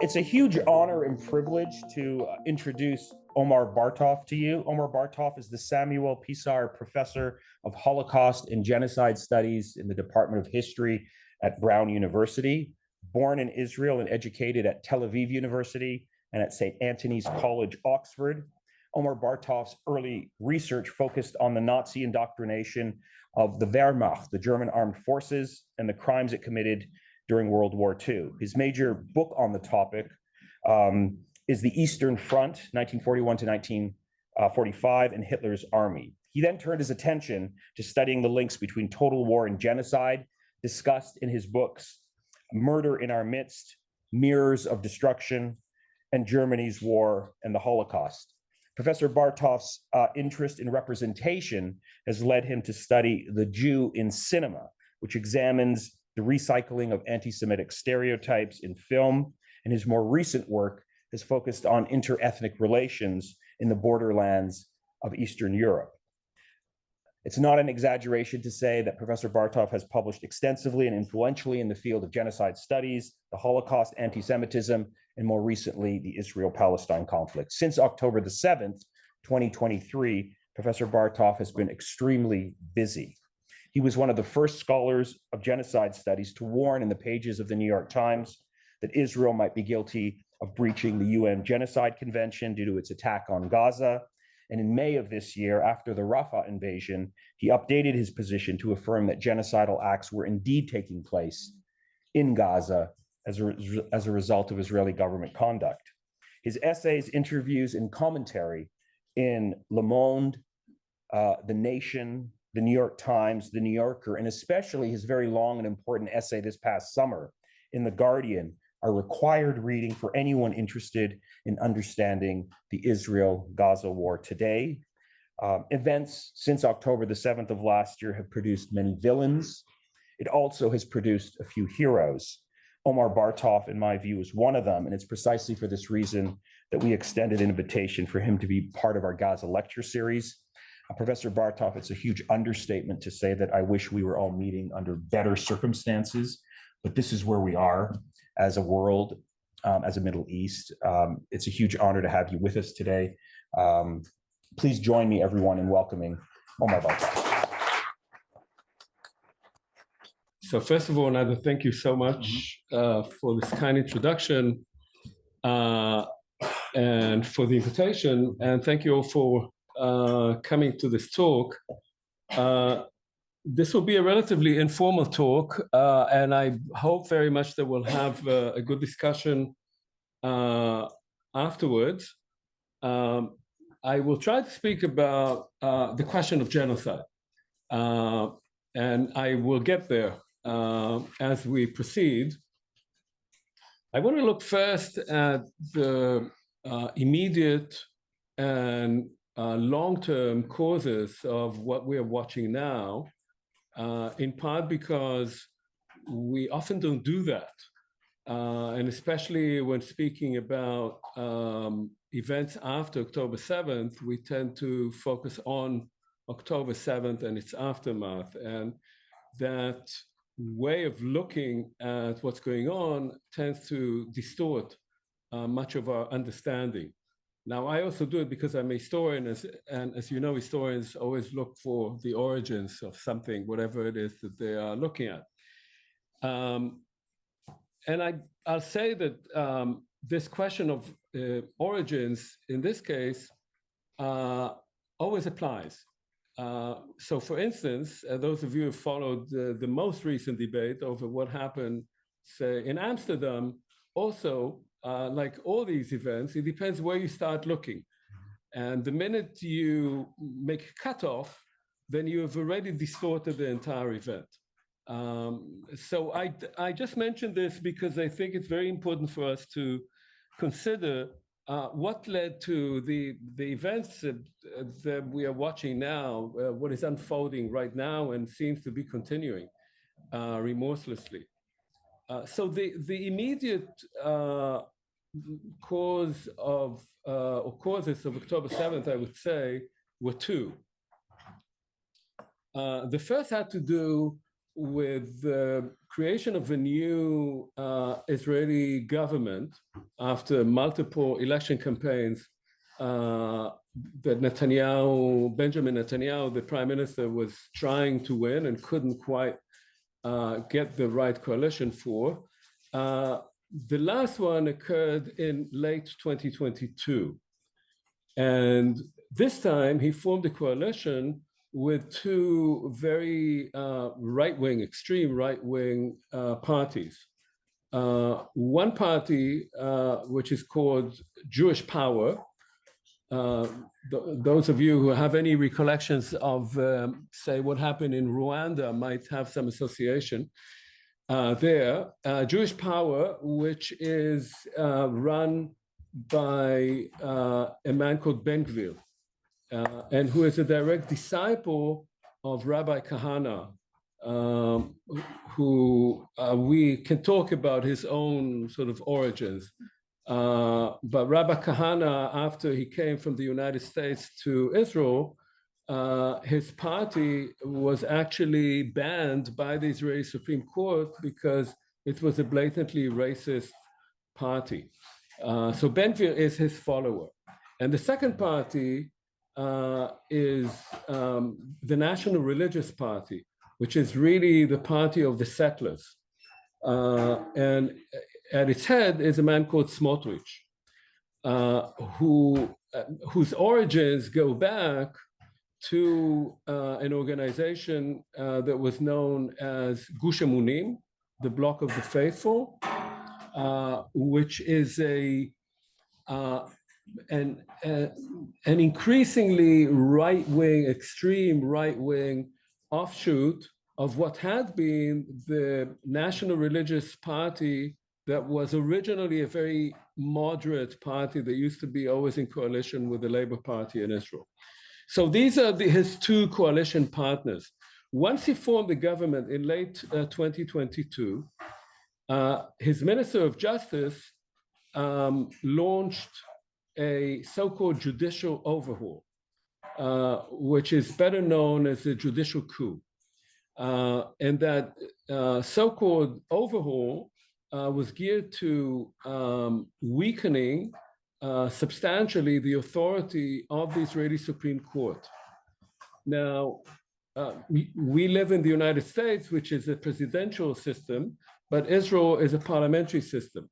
It's a huge honor and privilege to introduce Omer Bartov to you. Omer Bartov is the Samuel Pisar Professor of Holocaust and Genocide Studies in the Department of History at Brown University. Born in Israel and educated at Tel Aviv University and at St. Antony's College, Oxford, Omer Bartov's early research focused on the Nazi indoctrination of the Wehrmacht, the German armed forces, and the crimes it committed during World War II. His major book on the topic is The Eastern Front, 1941 to 1945, and Hitler's Army. He then turned his attention to studying the links between total war and genocide, discussed in his books Murder in Our Midst, Mirrors of Destruction, and Germany's War and the Holocaust. Professor Bartov's interest in representation has led him to study the Jew in cinema, which examines the recycling of anti-Semitic stereotypes in film, and his more recent work has focused on inter-ethnic relations in the borderlands of Eastern Europe. It's not an exaggeration to say that Professor Bartov has published extensively and influentially in the field of genocide studies, the Holocaust, anti-Semitism, and more recently, the Israel-Palestine conflict. Since October the 7th, 2023, Professor Bartov has been extremely busy. He was one of the first scholars of genocide studies to warn in the pages of the New York Times that Israel might be guilty of breaching the UN Genocide Convention due to its attack on Gaza. And in May of this year, after the Rafah invasion, he updated his position to affirm that genocidal acts were indeed taking place in Gaza as a result of Israeli government conduct. His essays, interviews, and commentary in Le Monde, The Nation, the New York Times, the New Yorker, and especially his very long and important essay this past summer in The Guardian are required reading for anyone interested in understanding the Israel-Gaza war today. Events since October the 7th of last year have produced many villains. It also has produced a few heroes. Omer Bartov, in my view, is one of them, and it's precisely for this reason that we extended an invitation for him to be part of our Gaza lecture series. Professor Bartov, it's a huge understatement to say that I wish we were all meeting under better circumstances, but this is where we are as a world, as a Middle East. It's a huge honor to have you with us today. Please join me, everyone, in welcoming Omer Bartov. So first of all, Nader, thank you so much for this kind introduction and for the invitation, and thank you all for coming to this talk. This will be a relatively informal talk, and I hope very much that we'll have a good discussion afterwards. I will try to speak about the question of genocide, and I will get there as we proceed. I want to look first at the immediate and long-term causes of what we are watching now, in part because we often don't do that. And especially when speaking about events after October 7th, we tend to focus on October 7th and its aftermath. And that way of looking at what's going on tends to distort much of our understanding. Now, I also do it because I'm a historian, and as you know, historians always look for the origins of something, whatever it is that they are looking at. And I'll say that this question of origins, in this case, always applies. So for instance, those of you who followed the most recent debate over what happened, say, in Amsterdam, also, like all these events, it depends where you start looking. And the minute you make a cutoff, then you have already distorted the entire event. So I just mentioned this because I think it's very important for us to consider what led to the events that we are watching now, what is unfolding right now and seems to be continuing remorselessly. So the immediate cause of, or causes of October 7th, I would say, were two. The first had to do with the creation of a new Israeli government after multiple election campaigns that Benjamin Netanyahu, the prime minister, was trying to win and couldn't quite get the right coalition for. The last one occurred in late 2022. And this time he formed a coalition with two very right-wing, extreme right-wing parties. One party, which is called Jewish Power, those of you who have any recollections of, say, what happened in Rwanda might have some association there. Jewish Power, which is run by a man called Ben Gvir, and who is a direct disciple of Rabbi Kahana, who we can talk about his own sort of origins. But Rabbi Kahana, after he came from the United States to Israel, his party was actually banned by the Israeli Supreme Court because it was a blatantly racist party. So Ben Gvir is his follower. And the second party is the National Religious Party, which is really the party of the settlers. And at its head is a man called Smotrich, whose origins go back to an organization that was known as Gush Emunim, the Bloc of the Faithful, which is an increasingly right-wing, extreme right-wing offshoot of what had been the National Religious Party that was originally a very moderate party that used to be always in coalition with the Labour Party in Israel. So these are his two coalition partners. Once he formed the government in late 2022, his Minister of Justice launched a so-called judicial overhaul, which is better known as the judicial coup. And that so-called overhaul was geared to weakening substantially the authority of the Israeli Supreme Court. Now, we live in the United States, which is a presidential system, but Israel is a parliamentary system.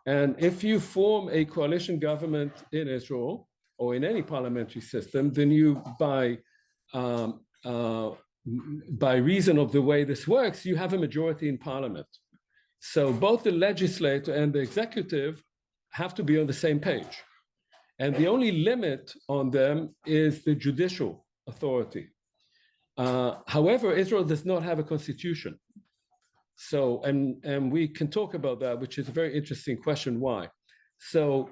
And if you form a coalition government in Israel or in any parliamentary system, then you, by reason of the way this works, you have a majority in parliament. So both the legislature and the executive have to be on the same page. And the only limit on them is the judicial authority. However, Israel does not have a constitution. So, and we can talk about that, which is a very interesting question, why? So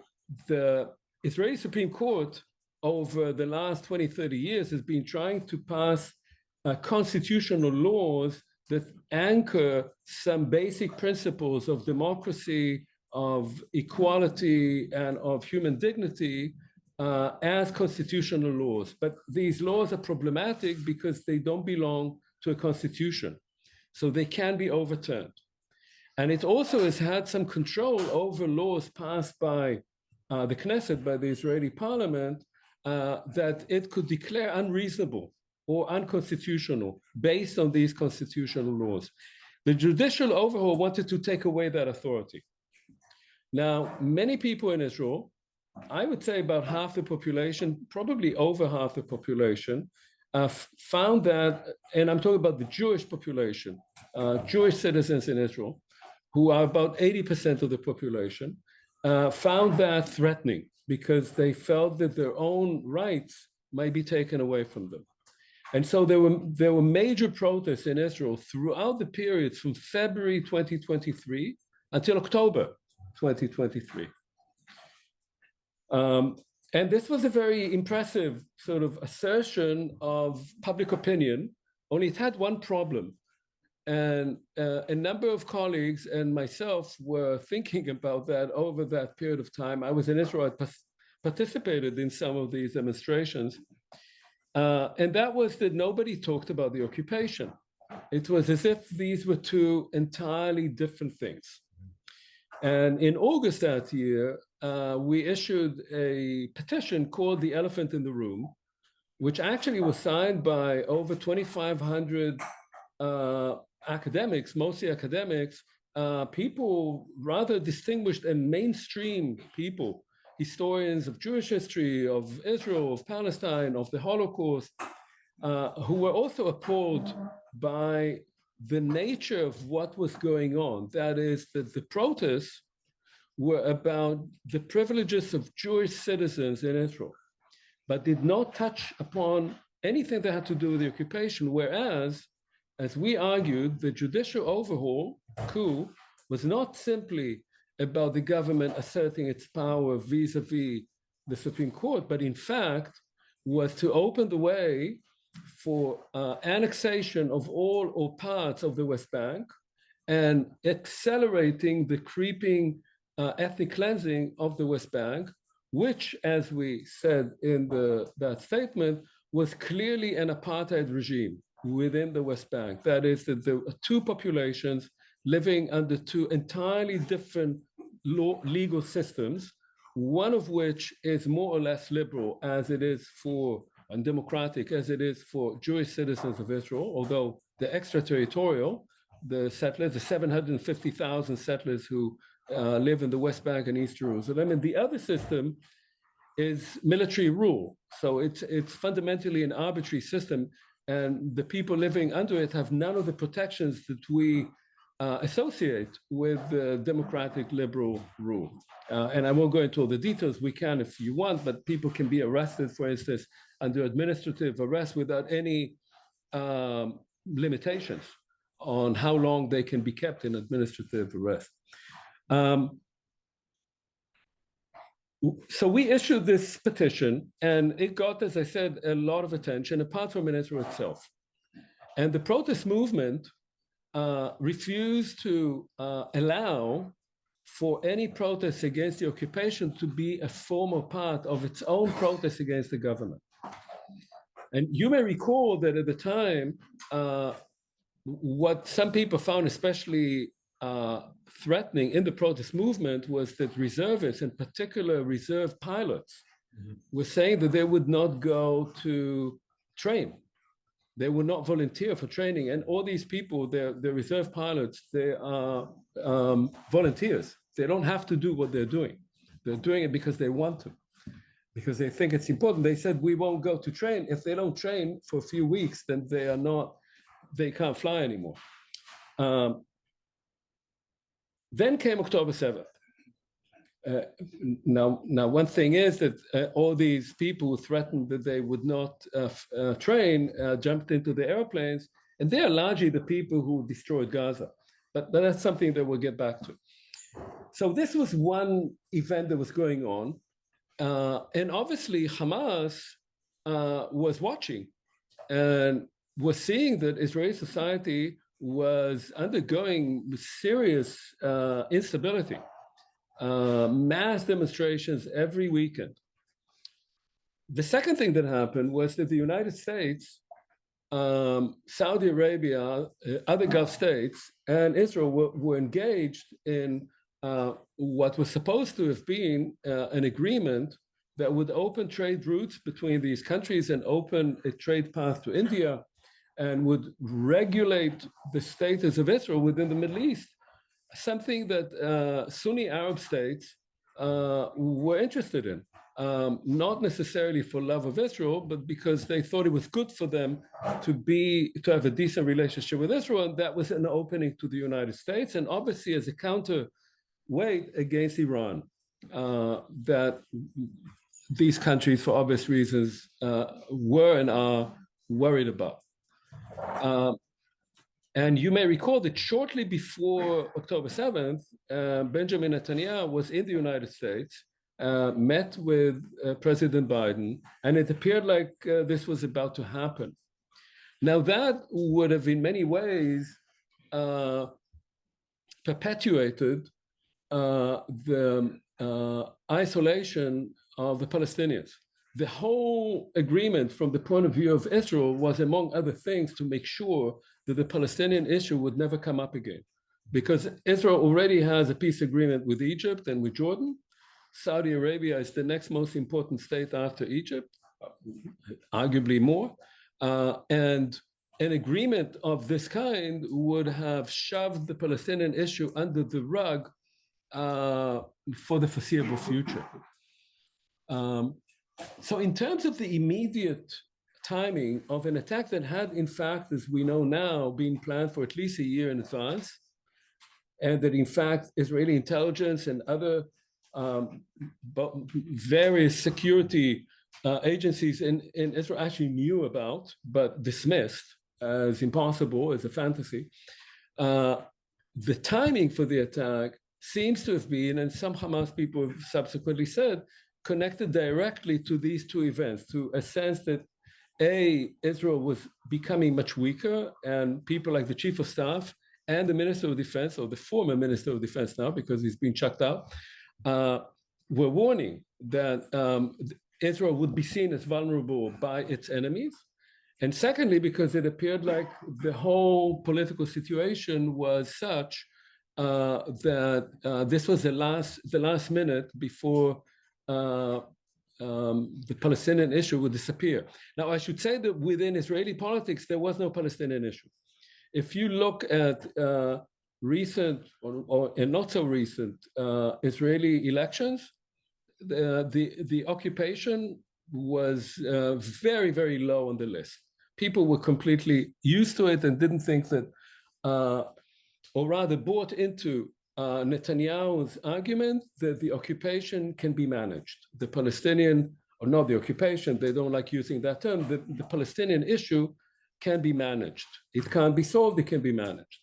the Israeli Supreme Court over the last 20, 30 years has been trying to pass constitutional laws that anchor some basic principles of democracy, of equality, and of human dignity as constitutional laws. But these laws are problematic because they don't belong to a constitution. So they can be overturned. And it also has had some control over laws passed by the Knesset, by the Israeli parliament, that it could declare unreasonable or unconstitutional based on these constitutional laws. The judicial overhaul wanted to take away that authority. Now, many people in Israel, I would say about half the population, probably over half the population, found that, and I'm talking about the Jewish population, Jewish citizens in Israel, who are about 80% of the population, found that threatening because they felt that their own rights might be taken away from them. And so there were major protests in Israel throughout the periods from February 2023 until October 2023. And this was a very impressive sort of assertion of public opinion, only it had one problem. And a number of colleagues and myself were thinking about that over that period of time. I was in Israel, I participated in some of these demonstrations. And that was that nobody talked about the occupation. It was as if these were two entirely different things. And in August that year, we issued a petition called The Elephant in the Room, which actually was signed by over 2,500 academics, mostly academics, people rather distinguished and mainstream people, historians of Jewish history, of Israel, of Palestine, of the Holocaust, who were also appalled by the nature of what was going on. That is, that the protests were about the privileges of Jewish citizens in Israel, but did not touch upon anything that had to do with the occupation, whereas, as we argued, the judicial overhaul, coup, was not simply about the government asserting its power vis-a-vis the Supreme Court, but in fact was to open the way for annexation of all or parts of the West Bank and accelerating the creeping ethnic cleansing of the West Bank, which, as we said in that statement, was clearly an apartheid regime within the West Bank. That is, that there were two populations living under two entirely different legal systems, one of which is more or less liberal, as it is for, and democratic, as it is for Jewish citizens of Israel, although the extraterritorial, the settlers, the 750,000 settlers who live in the West Bank and East Jerusalem, and the other system is military rule. So it's fundamentally an arbitrary system, and the people living under it have none of the protections that we associate with the democratic liberal rule. And I won't go into all the details. We can if you want, but people can be arrested, for instance, under administrative arrest without any limitations on how long they can be kept in administrative arrest. So we issued this petition, and it got, as I said, a lot of attention, apart from in Israel itself. And the protest movement refused to allow for any protests against the occupation to be a formal part of its own protest against the government. And you may recall that at the time, what some people found especially threatening in the protest movement was that reservists, in particular reserve pilots, were saying that they would not go to train. They would not volunteer for training. And all these people, they're reserve pilots, they are volunteers. They don't have to do what they're doing. They're doing it because they want to, because they think it's important. They said, we won't go to train. If they don't train for a few weeks, then they can't fly anymore. Then came October 7th. Now, one thing is that all these people who threatened that they would not train jumped into the airplanes, and they are largely the people who destroyed Gaza. But that's something that we'll get back to. So this was one event that was going on, and obviously Hamas was watching and was seeing that Israeli society was undergoing serious instability. Mass demonstrations every weekend. The second thing that happened was that the United States, Saudi Arabia, other Gulf states, and Israel were engaged in what was supposed to have been an agreement that would open trade routes between these countries and open a trade path to India, and would regulate the status of Israel within the Middle East, something that Sunni Arab states were interested in, not necessarily for love of Israel, but because they thought it was good for them to have a decent relationship with Israel, and that was an opening to the United States, and obviously as a counterweight against Iran, that these countries, for obvious reasons, were and are worried about. And you may recall that shortly before October 7th, Benjamin Netanyahu was in the United States, met with President Biden, and it appeared like this was about to happen. Now, that would have in many ways perpetuated the isolation of the Palestinians. The whole agreement from the point of view of Israel was, among other things, to make sure that the Palestinian issue would never come up again, because Israel already has a peace agreement with Egypt and with Jordan. Saudi Arabia is the next most important state after Egypt, arguably more. And an agreement of this kind would have shoved the Palestinian issue under the rug for the foreseeable future. So in terms of the immediate timing of an attack that had, in fact, as we know now, been planned for at least a year in advance, and that, in fact, Israeli intelligence and other various security agencies in Israel actually knew about, but dismissed as impossible, as a fantasy. The timing for the attack seems to have been, and some Hamas people have subsequently said, connected directly to these two events, to a sense that Israel was becoming much weaker, and people like the chief of staff and the minister of defense, or the former minister of defense now, because he's been chucked out, were warning that Israel would be seen as vulnerable by its enemies. And secondly, because it appeared like the whole political situation was such that this was the last minute before the Palestinian issue would disappear. Now, I should say that within Israeli politics, there was no Palestinian issue. If you look at recent and not so recent Israeli elections, the occupation was very, very low on the list. People were completely used to it and didn't think that, or rather bought into Netanyahu's argument that the occupation can be managed. The Palestinian, or not the occupation, they don't like using that term, the Palestinian issue can be managed. It can't be solved, it can be managed.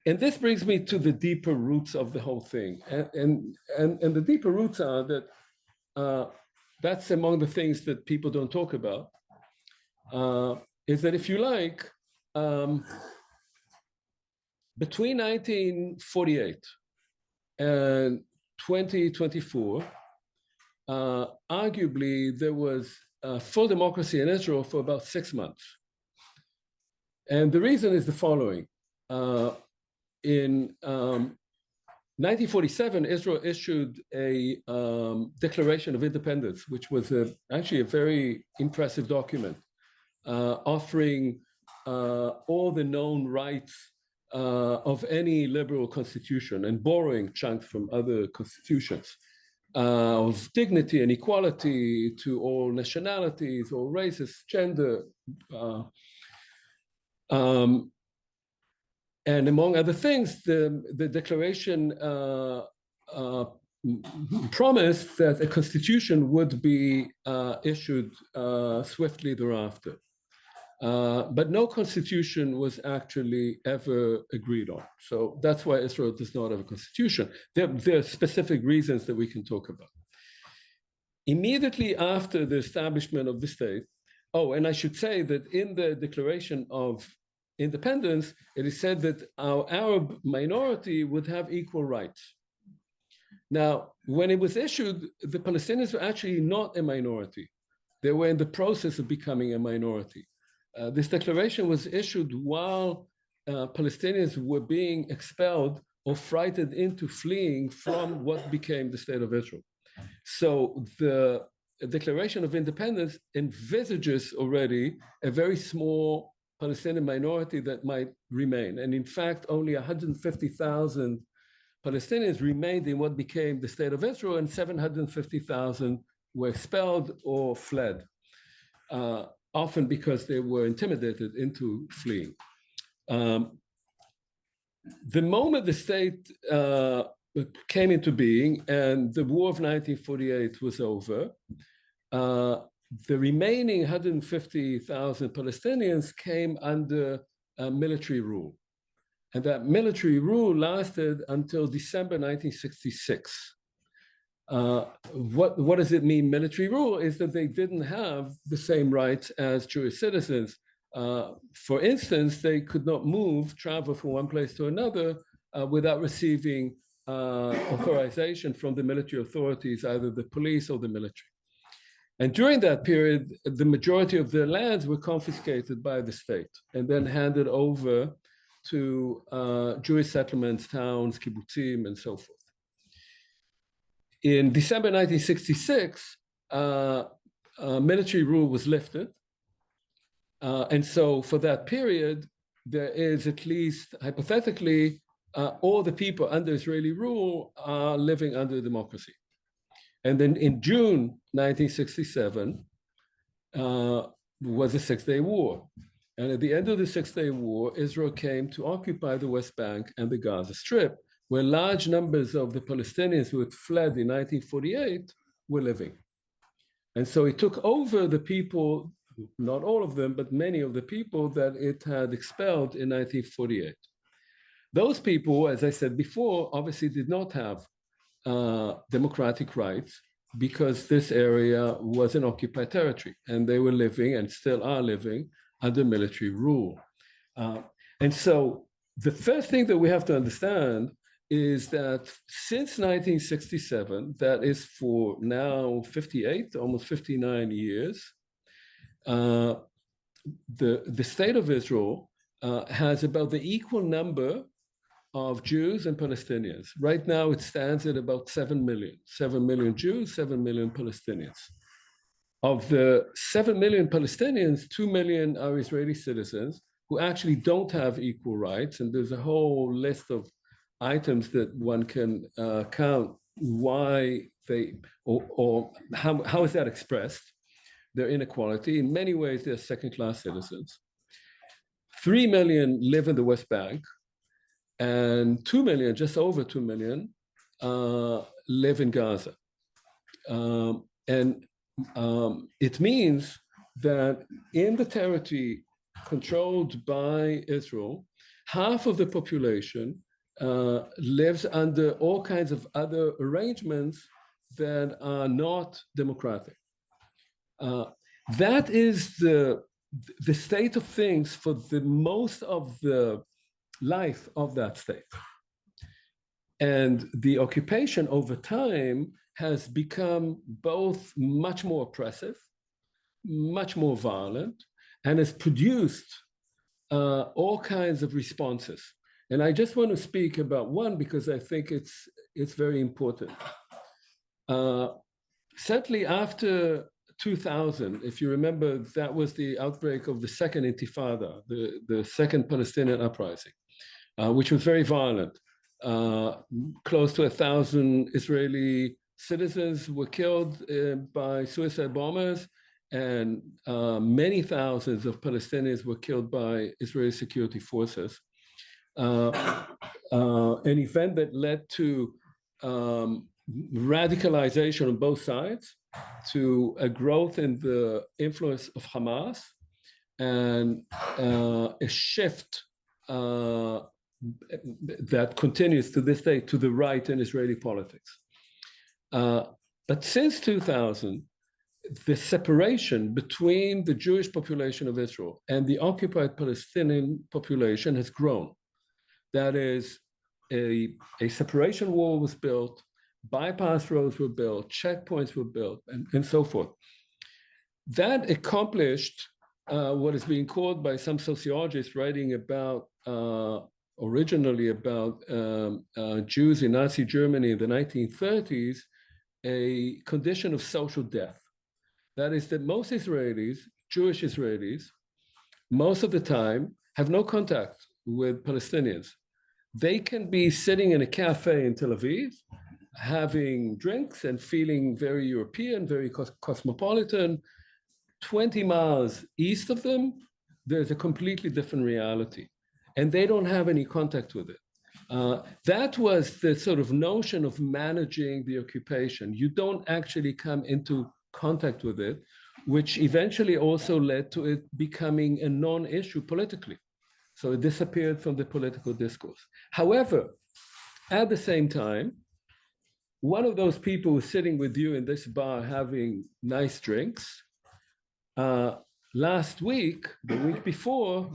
And this brings me to the deeper roots of the whole thing. And the deeper roots are that that's among the things that people don't talk about, is that if you like, between 1948 and 2024, arguably there was full democracy in Israel for about 6 months. And the reason is the following. In 1947, Israel issued a Declaration of Independence, which was actually a very impressive document, offering all the known rights of any liberal constitution and borrowing chunks from other constitutions, of dignity and equality to all nationalities, all races, gender, and among other things, the declaration promised that a constitution would be issued swiftly thereafter. But no constitution was actually ever agreed on. So that's why Israel does not have a constitution. There are specific reasons that we can talk about. Immediately after the establishment of the state, and I should say that in the Declaration of Independence, it is said that our Arab minority would have equal rights. Now, when it was issued, the Palestinians were actually not a minority. They were in the process of becoming a minority. This declaration was issued while Palestinians were being expelled or frightened into fleeing from what became the State of Israel. So the Declaration of Independence envisages already a very small Palestinian minority that might remain. And in fact, only 150,000 Palestinians remained in what became the State of Israel, and 750,000 were expelled or fled, often because they were intimidated into fleeing. The moment the state came into being and the war of 1948 was over, the remaining 150,000 Palestinians came under military rule. And that military rule lasted until December 1966. What does it mean, military rule? Is that they didn't have the same rights as Jewish citizens. For instance, they could not travel from one place to another without receiving authorization from the military authorities, either the police or the military. And during that period, the majority of their lands were confiscated by the state and then handed over to Jewish settlements, towns, kibbutzim, and so forth. In December 1966, military rule was lifted. And so for that period, there is at least hypothetically, all the people under Israeli rule are living under democracy. And then in June 1967 was the Six-Day War. And at the end of the Six-Day War, Israel came to occupy the West Bank and the Gaza Strip, where large numbers of the Palestinians who had fled in 1948 were living. And so it took over the people, not all of them, but many of the people that it had expelled in 1948. Those people, as I said before, obviously did not have democratic rights because this area was an occupied territory and they were living and still are living under military rule. And so the first thing that we have to understand is that since 1967, that is for now 58, almost 59 years, the state of Israel has about the equal number of Jews and Palestinians. Right now, it stands at about 7 million. 7 million Jews, 7 million Palestinians. Of the 7 million Palestinians, 2 million are Israeli citizens who actually don't have equal rights. And there's a whole list of items that one can count why they, or how is that expressed, their inequality. In many ways, they're second-class citizens. 3 million live in the West Bank, and 2 million, just over 2 million, live in Gaza. It means that in the territory controlled by Israel, half of the population lives under all kinds of other arrangements that are not democratic. That is the state of things for the most of the life of that state. And the occupation over time has become both much more oppressive, much more violent, and has produced all kinds of responses. And I just want to speak about one because I think it's very important. Certainly after 2000, if you remember, that was the outbreak of the second Intifada, the second Palestinian uprising, which was very violent. Close to 1,000 Israeli citizens were killed by suicide bombers, and many thousands of Palestinians were killed by Israeli security forces. An event that led to radicalization on both sides, to a growth in the influence of Hamas, and a shift that continues to this day to the right in Israeli politics. But since 2000, the separation between the Jewish population of Israel and the occupied Palestinian population has grown. That is, a separation wall was built, bypass roads were built, checkpoints were built, and so forth. That accomplished what is being called by some sociologists writing about, originally about Jews in Nazi Germany in the 1930s, a condition of social death. That is that most Israelis, Jewish Israelis, most of the time have no contact with Palestinians. They can be sitting in a cafe in Tel Aviv, having drinks and feeling very European, very cosmopolitan. 20 miles east of them, there's a completely different reality, and they don't have any contact with it. That was the sort of notion of managing the occupation. You don't actually come into contact with it, which eventually also led to it becoming a non-issue politically. So it disappeared from the political discourse. However, at the same time, one of those people who's sitting with you in this bar having nice drinks, last week, the week before,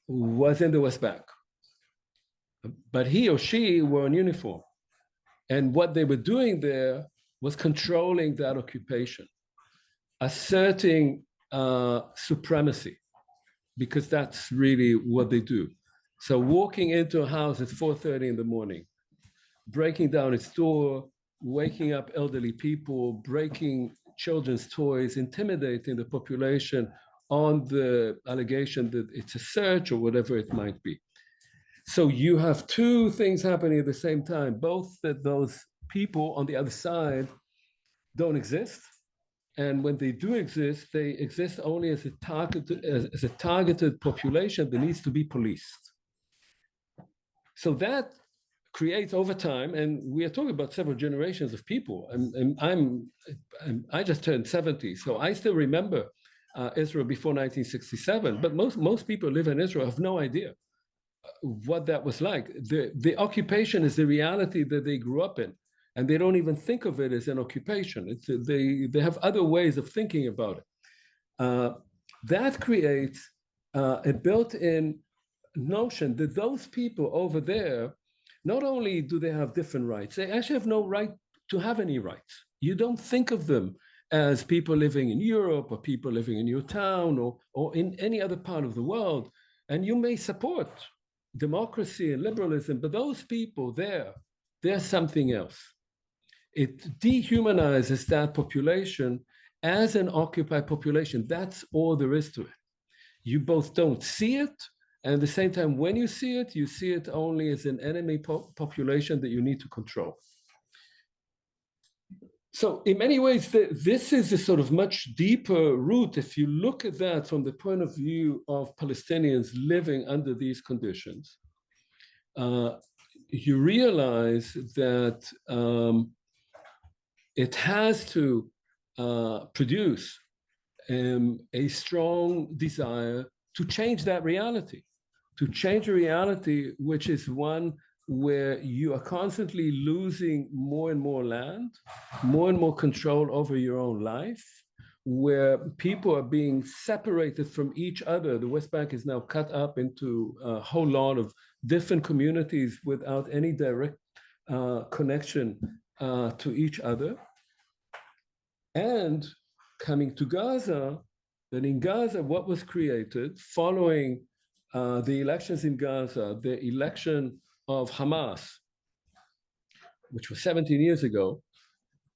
was in the West Bank. But he or she were in uniform. And what they were doing there was controlling that occupation, asserting supremacy, because that's really what they do. So walking into a house at 4:30 in the morning, breaking down its door, waking up elderly people, breaking children's toys, intimidating the population on the allegation that it's a search or whatever it might be. So you have two things happening at the same time, both that those people on the other side don't exist, and when they do exist, they exist only as a targeted population that needs to be policed. So that creates over time, and we are talking about several generations of people. I just turned 70, so I still remember Israel before 1967. But most people who live in Israel have no idea what that was like. The occupation is the reality that they grew up in, and they don't even think of it as an occupation. They have other ways of thinking about it. That creates a built-in notion that those people over there, not only do they have different rights, they actually have no right to have any rights. You don't think of them as people living in Europe or people living in your town or in any other part of the world. And you may support democracy and liberalism, but those people there, they're something else. It dehumanizes that population as an occupied population. That's all there is to it. You both don't see it, and at the same time, when you see it only as an enemy population that you need to control. So in many ways, this is a sort of much deeper root. If you look at that from the point of view of Palestinians living under these conditions, you realize that it has to produce a strong desire to change that reality, to change a reality which is one where you are constantly losing more and more land, more and more control over your own life, where people are being separated from each other. The West Bank is now cut up into a whole lot of different communities without any direct connection to each other. And coming to Gaza, that in Gaza, what was created following the elections in Gaza, the election of Hamas, which was 17 years ago,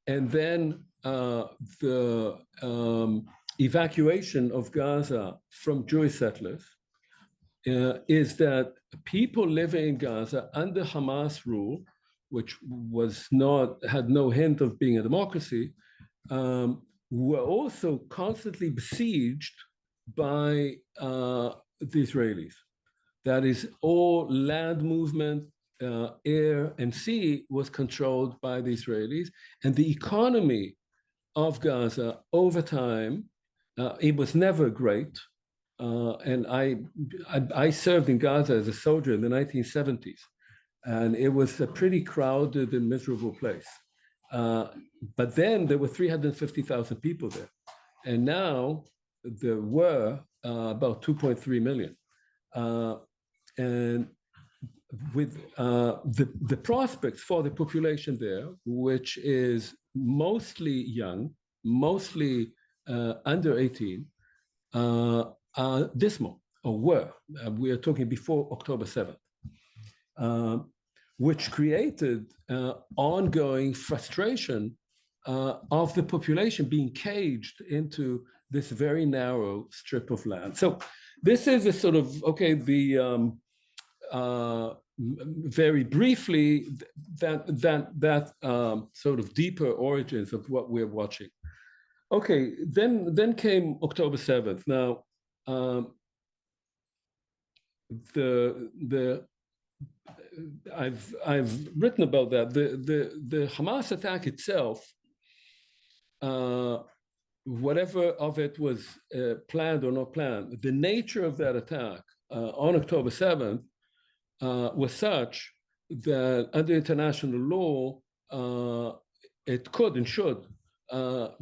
and then the evacuation of Gaza from Jewish settlers, is that people living in Gaza under Hamas rule, which had no hint of being a democracy, were also constantly besieged by the Israelis. That is, all land movement, air and sea was controlled by the Israelis, and the economy of Gaza over time, it was never great. And I served in Gaza as a soldier in the 1970s, and it was a pretty crowded and miserable place. But then there were 350,000 people there, and now there were about 2.3 million. And with the prospects for the population there, which is mostly young, mostly under 18, are dismal, or were. We are talking before October 7th, which created ongoing frustration of the population being caged into this very narrow strip of land. So this is a sort of, okay, very briefly, that sort of deeper origins of what we're watching. Okay, then came October 7th. Now, I've written about that. The Hamas attack itself, whatever of it was planned or not planned, the nature of that attack on October 7th was such that under international law, it could and should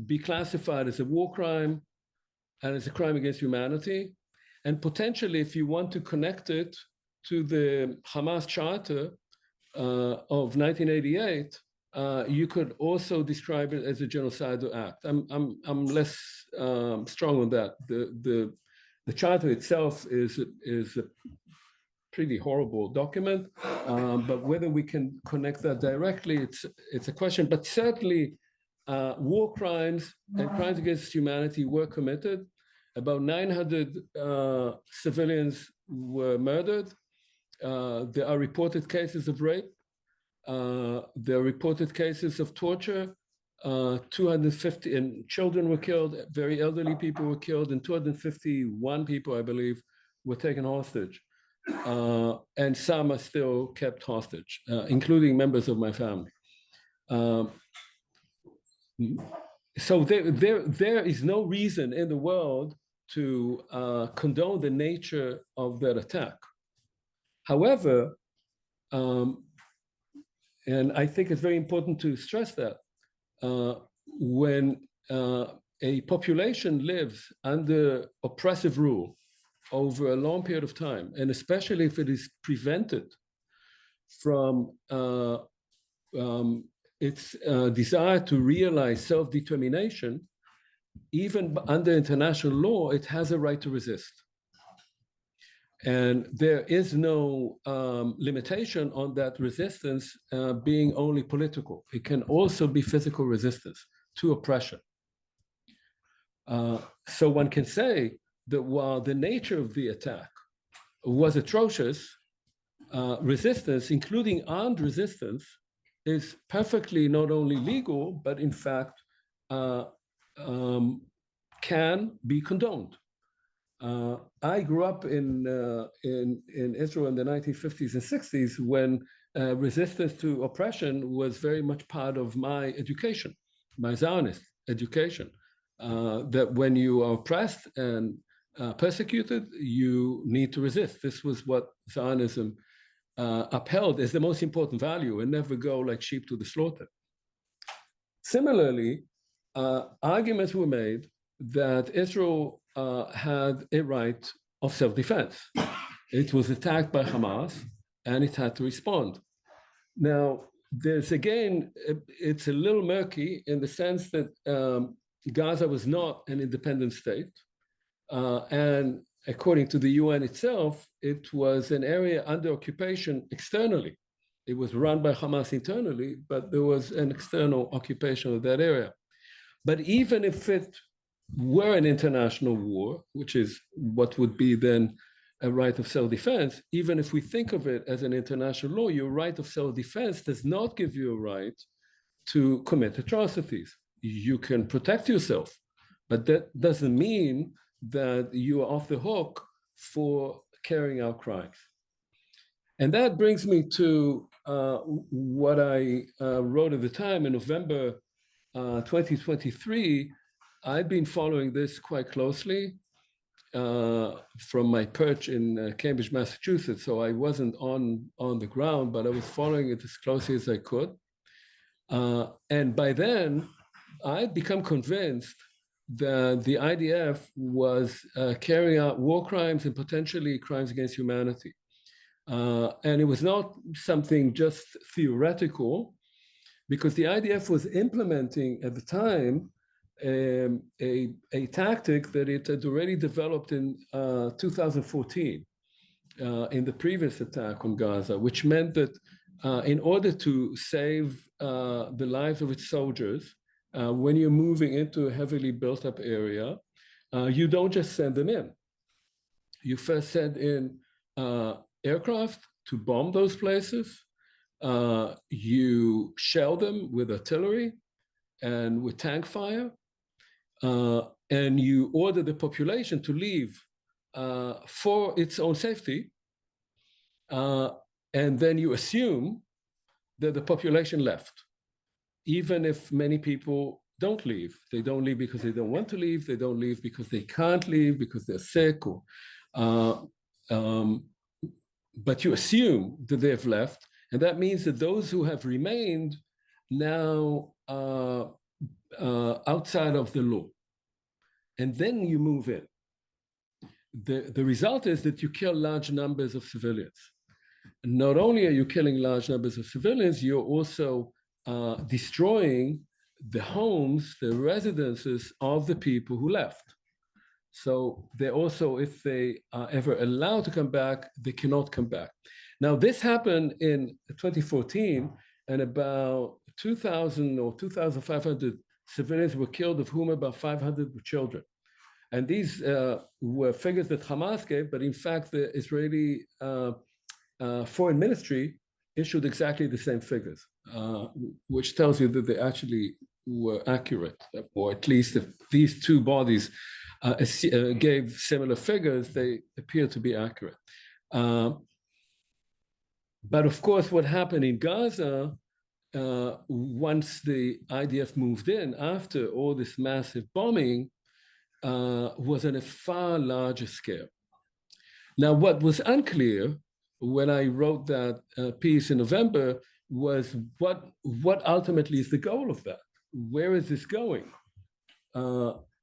be classified as a war crime and as a crime against humanity. And potentially, if you want to connect it to the Hamas Charter of 1988, you could also describe it as a genocidal act. I'm less strong on that. The charter itself is a pretty horrible document, but whether we can connect that directly, it's a question. But certainly, war crimes and crimes against humanity were committed. About 900 civilians were murdered. There are reported cases of rape. There are reported cases of torture. 250 and children were killed. Very elderly people were killed, and 251 people, I believe, were taken hostage. And some are still kept hostage, including members of my family. So there is no reason in the world to condone the nature of that attack. However, and I think it's very important to stress that when a population lives under oppressive rule over a long period of time, and especially if it is prevented from its desire to realize self-determination, even under international law, it has a right to resist. And there is no limitation on that resistance being only political. It can also be physical resistance to oppression. So one can say that while the nature of the attack was atrocious, resistance, including armed resistance, is perfectly not only legal, but in fact can be condoned. I grew up in Israel in the 1950s and 60s when resistance to oppression was very much part of my education, my Zionist education, that when you are oppressed and persecuted, you need to resist. This was what Zionism upheld as the most important value, and never go like sheep to the slaughter. Similarly, arguments were made that Israel had a right of self-defense. It was attacked by Hamas, and it had to respond. Now, there's again, it's a little murky in the sense that Gaza was not an independent state, and according to the UN itself, it was an area under occupation externally. It was run by Hamas internally, but there was an external occupation of that area. But even if it were an international war, which is what would be then a right of self-defense, even if we think of it as an international law, your right of self-defense does not give you a right to commit atrocities. You can protect yourself, but that doesn't mean that you are off the hook for carrying out crimes. And that brings me to what I wrote at the time in November 2023. I've been following this quite closely from my perch in Cambridge, Massachusetts. So I wasn't on the ground, but I was following it as closely as I could. And by then, I'd become convinced that the IDF was carrying out war crimes and potentially crimes against humanity. And it was not something just theoretical, because the IDF was implementing at the time a tactic that it had already developed in 2014 in the previous attack on Gaza, which meant that in order to save the lives of its soldiers, when you're moving into a heavily built up area, you don't just send them in. You first send in aircraft to bomb those places. You shell them with artillery and with tank fire. And you order the population to leave for its own safety. And then you assume that the population left, even if many people don't leave. They don't leave because they don't want to leave. They don't leave because they can't leave, because they're sick. But you assume that they've left. And that means that those who have remained now outside of the law. And then you move in. The result is that you kill large numbers of civilians. Not only are you killing large numbers of civilians, you're also destroying the homes, the residences of the people who left. So they also, if they are ever allowed to come back, they cannot come back. Now, this happened in 2014, and about 2,000 or 2,500 civilians were killed, of whom about 500 were children. And these were figures that Hamas gave, but in fact, the Israeli Foreign Ministry issued exactly the same figures, which tells you that they actually were accurate, or at least if these two bodies gave similar figures, they appear to be accurate. But of course, what happened in Gaza, once the IDF moved in, after all this massive bombing, was on a far larger scale. Now, what was unclear when I wrote that piece in November was what ultimately is the goal of that? Where is this going?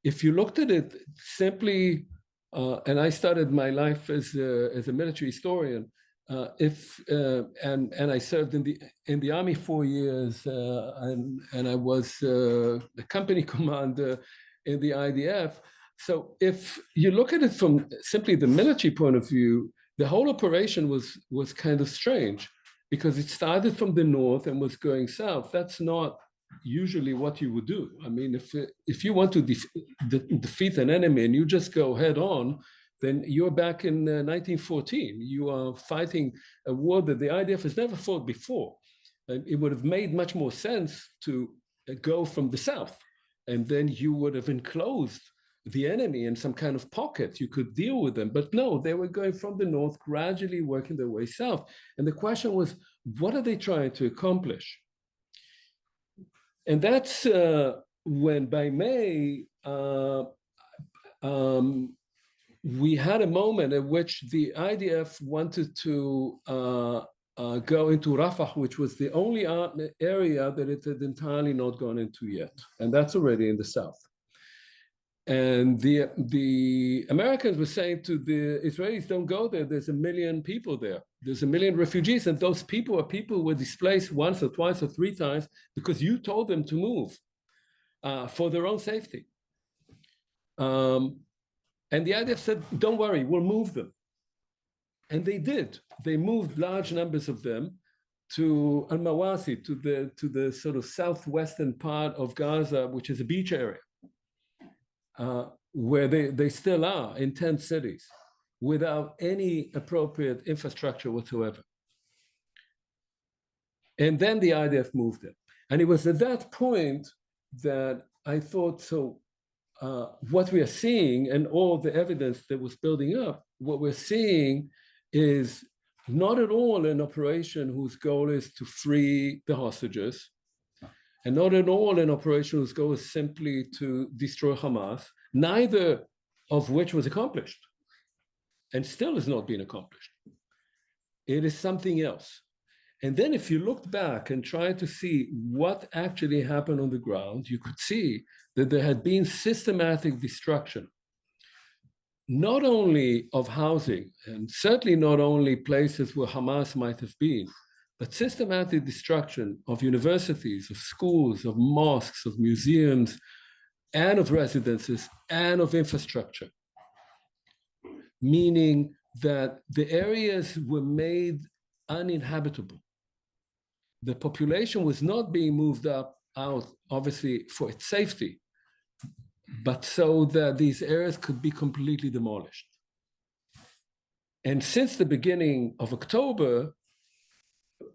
If you looked at it simply, and I started my life as a military historian, and I served in the army 4 years, and I was the company commander in the IDF. So if you look at it from simply the military point of view, the whole operation was kind of strange because it started from the north and was going south. That's not usually what you would do. I mean, if you want to defeat an enemy and you just go head on, then you're back in 1914. You are fighting a war that the IDF has never fought before. It would have made much more sense to go from the south, and then you would have enclosed the enemy in some kind of pocket. You could deal with them. But no, they were going from the north, gradually working their way south. And the question was, what are they trying to accomplish? And that's when by May, we had a moment at which the IDF wanted to go into Rafah, which was the only area that it had entirely not gone into yet. And that's already in the south. And the Americans were saying to the Israelis, don't go there. There's 1 million people there. There's 1 million refugees. And those people are people who were displaced once or twice or 3 times because you told them to move for their own safety. And the IDF said, don't worry, we'll move them. And they did. They moved large numbers of them to Al-Mawasi, to the sort of southwestern part of Gaza, which is a beach area. Where they still are in 10 cities without any appropriate infrastructure whatsoever. And then the IDF moved in. And it was at that point that I thought, so what we are seeing and all the evidence that was building up, what we're seeing is not at all an operation whose goal is to free the hostages, and not at all an operation whose goal is simply to destroy Hamas, neither of which was accomplished, and still has not been accomplished. It is something else. And then if you looked back and tried to see what actually happened on the ground, you could see that there had been systematic destruction, not only of housing, and certainly not only places where Hamas might have been, but systematic destruction of universities, of schools, of mosques, of museums, and of residences, and of infrastructure. Meaning that the areas were made uninhabitable. The population was not being moved out, obviously, for its safety, but so that these areas could be completely demolished. And since the beginning of October,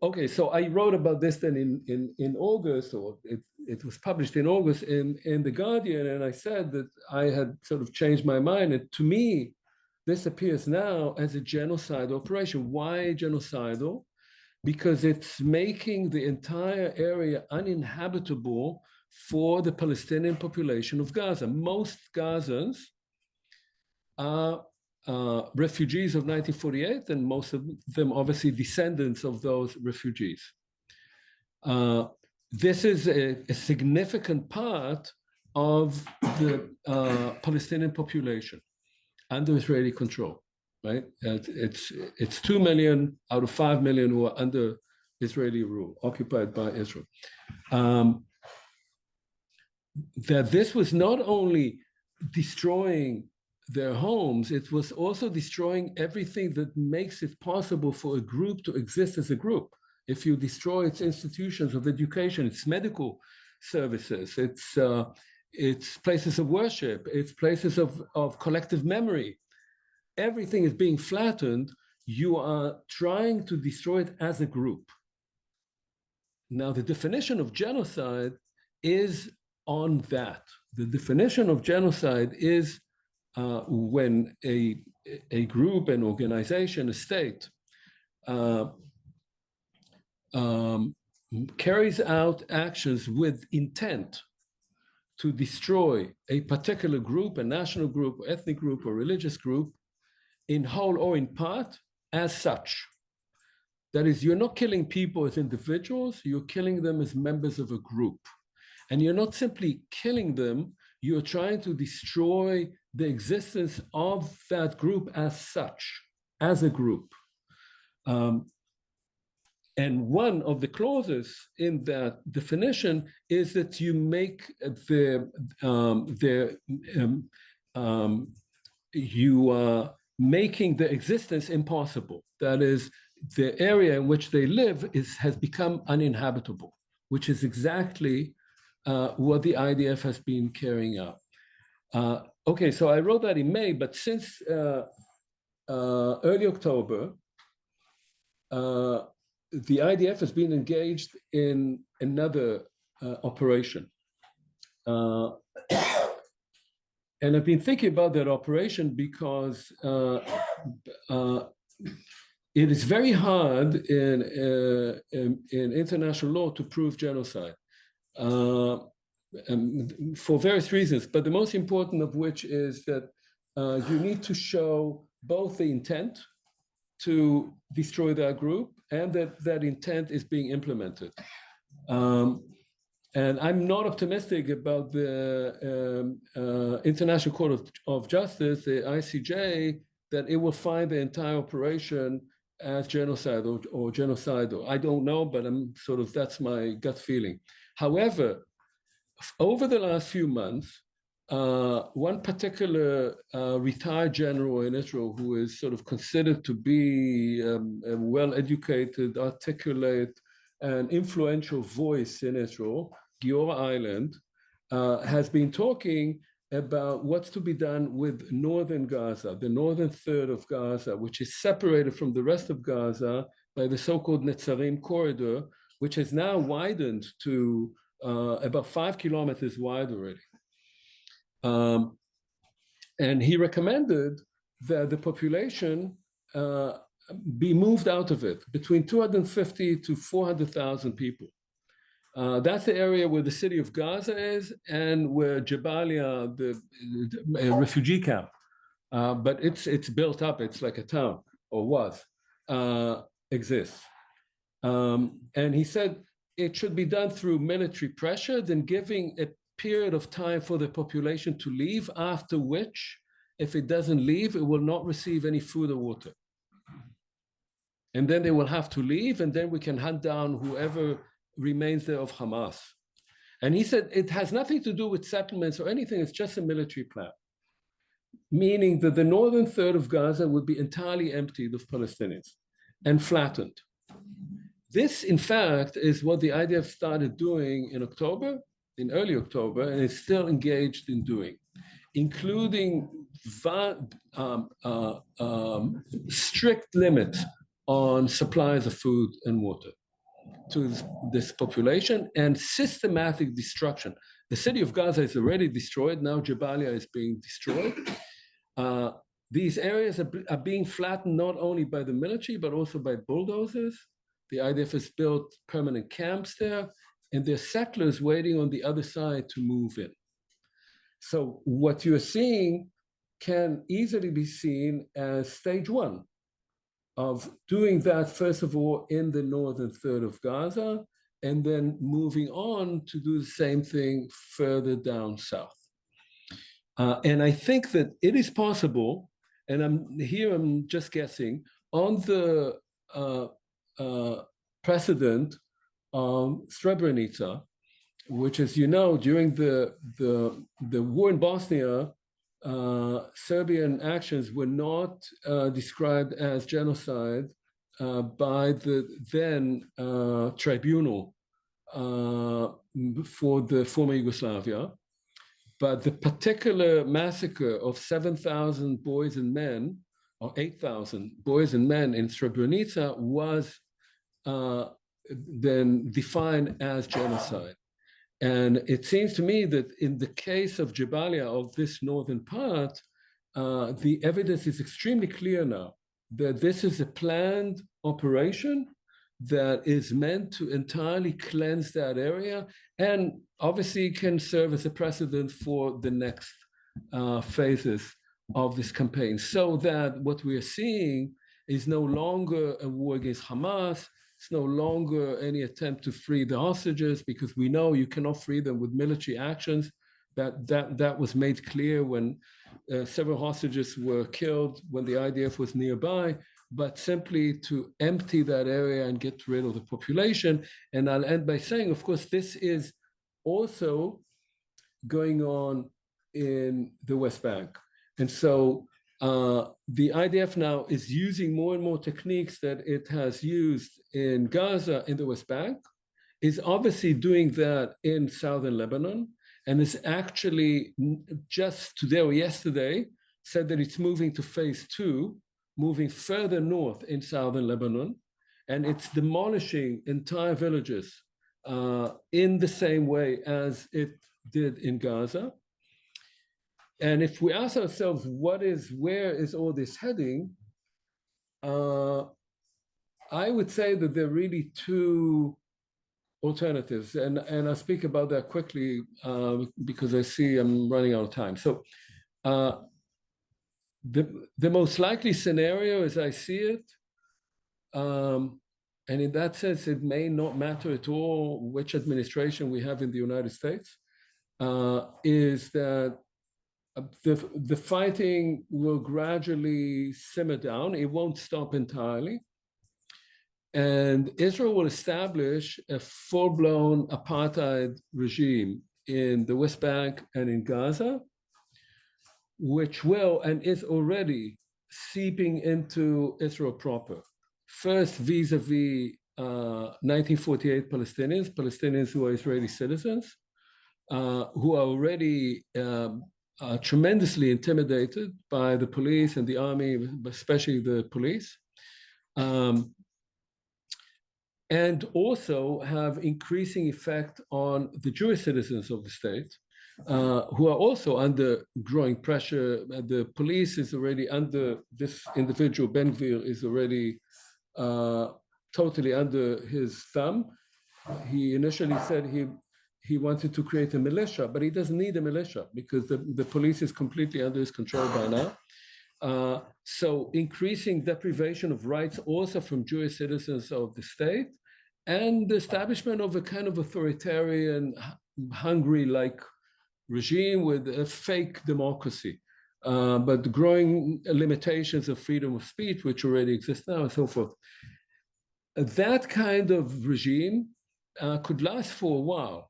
okay, so I wrote about this then in August, or it was published in August in The Guardian, and I said that I had sort of changed my mind. And to me, this appears now as a genocide operation. Why genocidal? Because it's making the entire area uninhabitable for the Palestinian population of Gaza. Most Gazans are refugees of 1948, and most of them obviously descendants of those refugees. This is a significant part of the Palestinian population under Israeli control, right? It's 2 million out of 5 million who are under Israeli rule, occupied by Israel. That this was not only destroying their homes, it was also destroying everything that makes it possible for a group to exist as a group. If you destroy its institutions of education, its medical services, its places of worship, its places of collective memory, everything is being flattened. You are trying to destroy it as a group. Now, the definition of genocide is on that. The definition of genocide is when a group, an organization, a state carries out actions with intent to destroy a particular group, a national group, ethnic group, or religious group, in whole or in part, as such. That is, you're not killing people as individuals, you're killing them as members of a group. And you're not simply killing them, you're trying to destroy the existence of that group as such, as a group. And one of the clauses in that definition is that you make you are making the existence impossible. That is, the area in which they live has become uninhabitable, which is exactly what the IDF has been carrying out. Okay, so I wrote that in May, but since early October, the IDF has been engaged in another operation. And I've been thinking about that operation because it is very hard in international law to prove genocide for various reasons, but the most important of which is that you need to show both the intent to destroy that group and that that intent is being implemented. And I'm not optimistic about the International Court of Justice, the ICJ, that it will find the entire operation as genocide or genocidal. I don't know, but that's my gut feeling. However, over the last few months, one particular retired general in Israel who is sort of considered to be a well-educated, articulate, and influential voice in Israel, Giora Island, has been talking about what's to be done with northern Gaza, the northern third of Gaza, which is separated from the rest of Gaza by the so-called Netzarim corridor, which has now widened to about 5 kilometers wide already. And he recommended that the population be moved out of it, between 250 to 400,000 people. That's the area where the city of Gaza is and where Jabalia, the refugee camp, but it's built up, it's like a town, or was, exists. And he said it should be done through military pressure, then giving a period of time for the population to leave, after which, if it doesn't leave, it will not receive any food or water. And then they will have to leave, and then we can hunt down whoever remains there of Hamas. And he said it has nothing to do with settlements or anything, it's just a military plan. Meaning that the northern third of Gaza would be entirely emptied of Palestinians and flattened. This, in fact, is what the IDF started doing in October, in early October, and is still engaged in doing, including strict limits on supplies of food and water to this population and systematic destruction. The city of Gaza is already destroyed. Now Jabalia is being destroyed. These areas are being flattened not only by the military, but also by bulldozers. The IDF has built permanent camps there, and there are settlers waiting on the other side to move in. So what you're seeing can easily be seen as stage one of doing that, first of all, in the northern third of Gaza, and then moving on to do the same thing further down south. And I think that it is possible, and I'm just guessing, on the precedent on Srebrenica, which, as you know, during the war in Bosnia, Serbian actions were not described as genocide by the then tribunal for the former Yugoslavia. But the particular massacre of 7,000 boys and men, or 8,000 boys and men in Srebrenica was then defined as genocide. And it seems to me that in the case of Jabalia, of this northern part, the evidence is extremely clear now that this is a planned operation that is meant to entirely cleanse that area, and obviously can serve as a precedent for the next phases of this campaign. So that what we are seeing is no longer a war against Hamas. It's no longer any attempt to free the hostages, because we know you cannot free them with military actions. That was made clear when several hostages were killed when the IDF was nearby, but simply to empty that area and get rid of the population. And I'll end by saying, of course, this is also going on in the West Bank. And so the IDF now is using more and more techniques that it has used in Gaza, in the West Bank, is obviously doing that in southern Lebanon, and is actually just today or yesterday said that it's moving to phase 2, moving further north in southern Lebanon, and it's demolishing entire villages in the same way as it did in Gaza. And if we ask ourselves, where is all this heading? I would say that there are really two alternatives, and I'll speak about that quickly because I see I'm running out of time. So the most likely scenario, as I see it, and in that sense, it may not matter at all which administration we have in the United States, is that the fighting will gradually simmer down. It won't stop entirely. And Israel will establish a full-blown apartheid regime in the West Bank and in Gaza, which will and is already seeping into Israel proper. First, vis-a-vis 1948 Palestinians who are Israeli citizens, who are already tremendously intimidated by the police and the army, especially the police, and also have increasing effect on the Jewish citizens of the state, who are also under growing pressure. The police is already under, this individual, Ben Gvir, is already totally under his thumb. He initially said he wanted to create a militia, but he doesn't need a militia because the police is completely under his control by now. So increasing deprivation of rights also from Jewish citizens of the state, and the establishment of a kind of authoritarian, Hungary-like regime with a fake democracy, but growing limitations of freedom of speech, which already exist now, and so forth. That kind of regime could last for a while.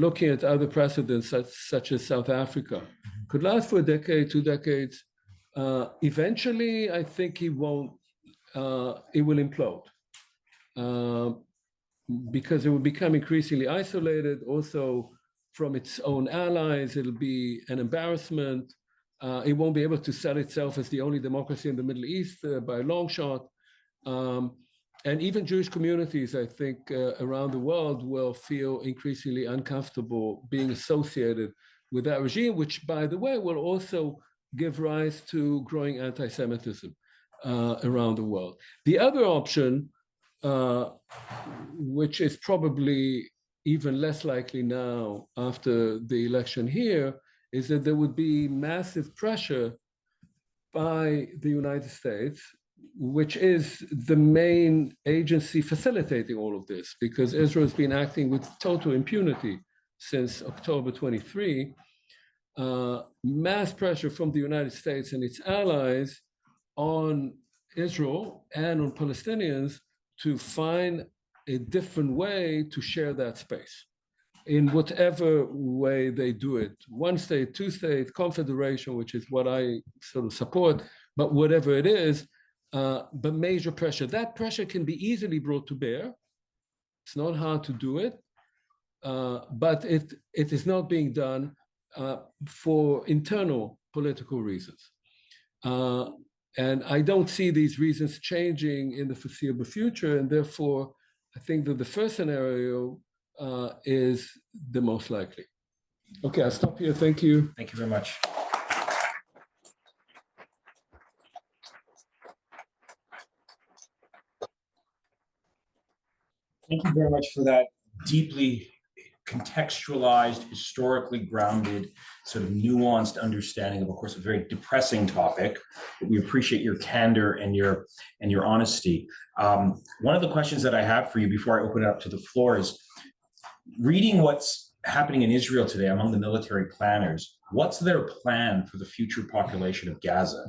Looking at other precedents such as South Africa, could last for a decade, 2 decades. Eventually, I think it will implode because it will become increasingly isolated also from its own allies. It'll be an embarrassment. It won't be able to sell itself as the only democracy in the Middle East by a long shot. And even Jewish communities, I think, around the world will feel increasingly uncomfortable being associated with that regime, which, by the way, will also give rise to growing anti-Semitism around the world. The other option, which is probably even less likely now after the election here, is that there would be massive pressure by the United States, which is the main agency facilitating all of this, because Israel has been acting with total impunity since October 23, mass pressure from the United States and its allies on Israel and on Palestinians to find a different way to share that space in whatever way they do it. One state, two state, confederation, which is what I sort of support, but whatever it is, but major pressure. That pressure can be easily brought to bear. It's not hard to do it, but it is not being done for internal political reasons. And I don't see these reasons changing in the foreseeable future, and therefore, I think that the first scenario is the most likely. Okay, I'll stop here. Thank you. Thank you very much. Thank you very much for that deeply contextualized, historically grounded, sort of nuanced understanding of course, a very depressing topic. We appreciate your candor and your honesty. One of the questions that I have for you before I open it up to the floor is, reading what's happening in Israel today among the military planners, what's their plan for the future population of Gaza?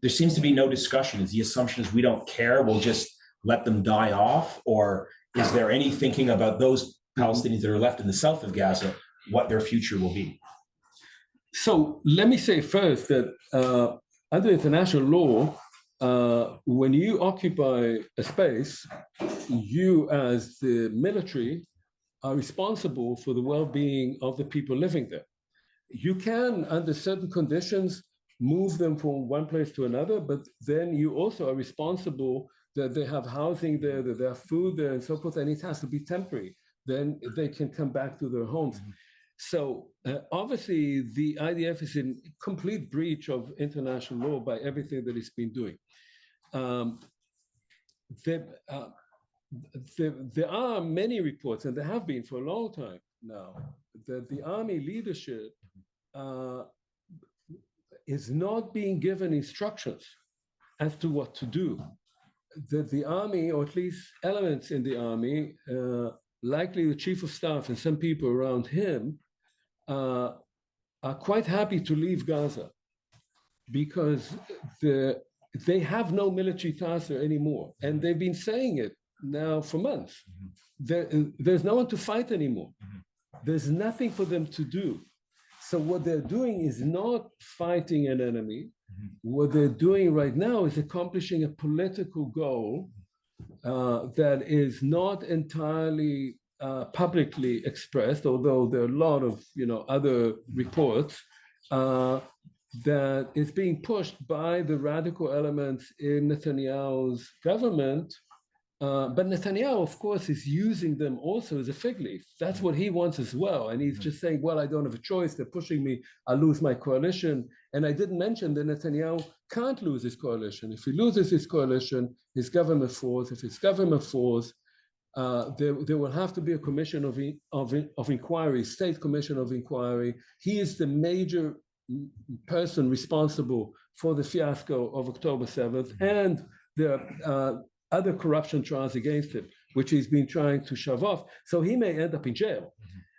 There seems to be no discussion. The assumption is we don't care, we'll just let them die off, or is there any thinking about those Palestinians that are left in the south of Gaza, what their future will be? So let me say first that under international law, when you occupy a space, you as the military are responsible for the well-being of the people living there. You can, under certain conditions, move them from one place to another, but then you also are responsible that they have housing there, that they have food there, and so forth, and it has to be temporary. Then they can come back to their homes. So obviously, the IDF is in complete breach of international law by everything that it's been doing. There are many reports, and there have been for a long time now, that the army leadership is not being given instructions as to what to do. That the army, or at least elements in the army, likely the chief of staff and some people around him, are quite happy to leave Gaza because they have no military task there anymore. And they've been saying it now for months. There's no one to fight anymore. There's nothing for them to do. So what they're doing is not fighting an enemy. What they're doing right now is accomplishing a political goal that is not entirely publicly expressed, although there are a lot of other reports that is being pushed by the radical elements in Netanyahu's government. But Netanyahu, of course, is using them also as a fig leaf. That's what he wants as well. And he's just saying, well, I don't have a choice. They're pushing me. I'll lose my coalition. And I didn't mention that Netanyahu can't lose his coalition. If he loses his coalition, his government falls. If his government falls, there will have to be a commission of inquiry, state commission of inquiry. He is the major person responsible for the fiasco of October 7th and the other corruption trials against him, which he's been trying to shove off. So he may end up in jail.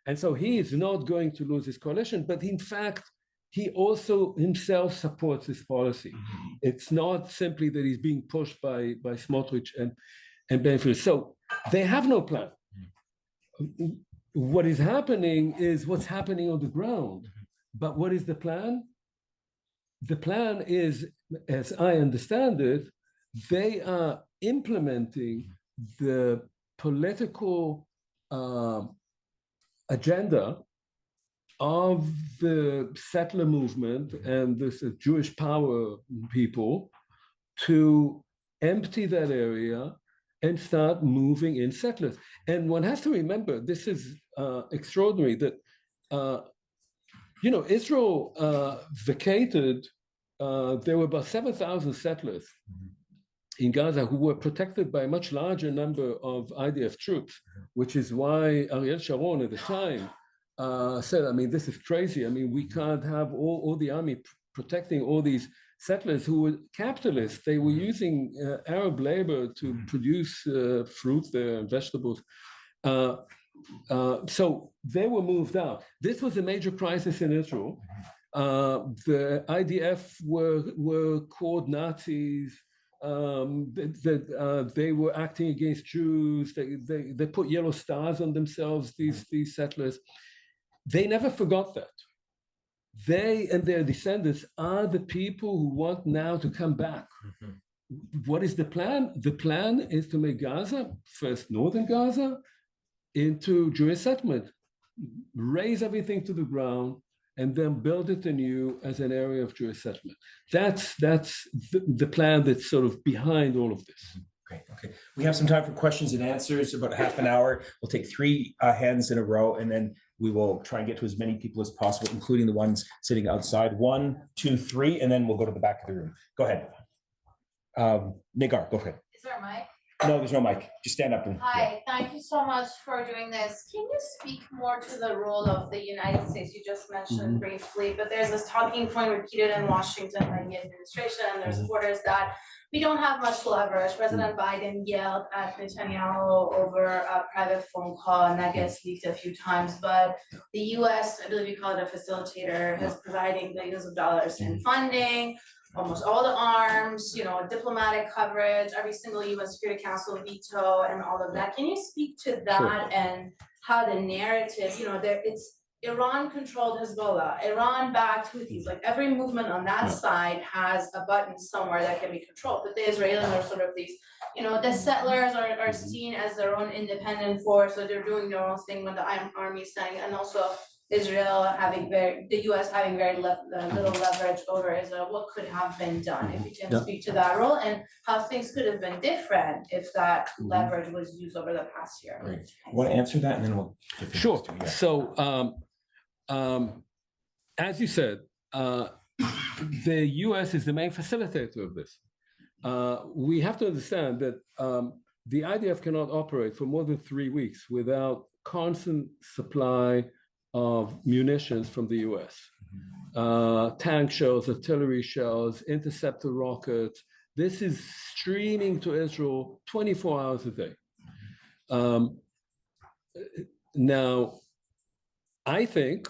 And so he is not going to lose his coalition, but in fact, he also himself supports this policy. It's not simply that he's being pushed by Smotrich and Benfir. So they have no plan. What is happening is what's happening on the ground. But what is the plan? The plan is, as I understand it, they are implementing the political agenda of the settler movement and this Jewish power people to empty that area and start moving in settlers. And one has to remember, this is extraordinary, that Israel vacated, there were about 7,000 settlers in Gaza who were protected by a much larger number of IDF troops, which is why Ariel Sharon at the time said, I mean, this is crazy. I mean, we can't have all the army protecting all these settlers who were capitalists. They were using Arab labor to produce fruit there and vegetables. So they were moved out. This was a major crisis in Israel. The IDF were called Nazis. that they were acting against Jews. They put yellow stars on themselves, these settlers. They never forgot that. They and their descendants are the people who want now to come back. What is the plan? The plan is to make Gaza, first northern Gaza, into Jewish settlement, raise everything to the ground, and then build it anew as an area of Jewish settlement. That's the plan that's sort of behind all of this. Great. Okay. We have some time for questions and answers, about half an hour. We'll take three hands in a row, and then we will try and get to as many people as possible, including the ones sitting outside. 1, 2, 3, and then we'll go to the back of the room. Go ahead. Nigar, go ahead. Is there a mic? No, there's no mic. Just stand up. Hi, thank you so much for doing this. Can you speak more to the role of the United States? You just mentioned briefly, but there's this talking point repeated in Washington by the administration and their supporters that we don't have much leverage. President Biden yelled at Netanyahu over a private phone call, and that gets leaked a few times. But the U.S., I believe you call it a facilitator, is providing billions of dollars in funding, almost all the arms, diplomatic coverage, every single UN Security Council veto, and all of that. Can you speak to that and how the narrative, it's Iran-controlled Hezbollah, Iran-backed Houthis, like every movement on that side has a button somewhere that can be controlled. But the Israelis are sort of these, the settlers are seen as their own independent force, so they're doing their own thing when the army is standing, and also Israel the U.S. having very little leverage over Israel. What could have been done? If you can speak to that role and how things could have been different if that leverage was used over the past year. Right. You want to answer that, and then we'll. Sure. So, as you said, the U.S. is the main facilitator of this. We have to understand that the IDF cannot operate for more than 3 weeks without constant supply of munitions from the US. Tank shells, artillery shells, interceptor rockets. This is streaming to Israel 24 hours a day. Now, I think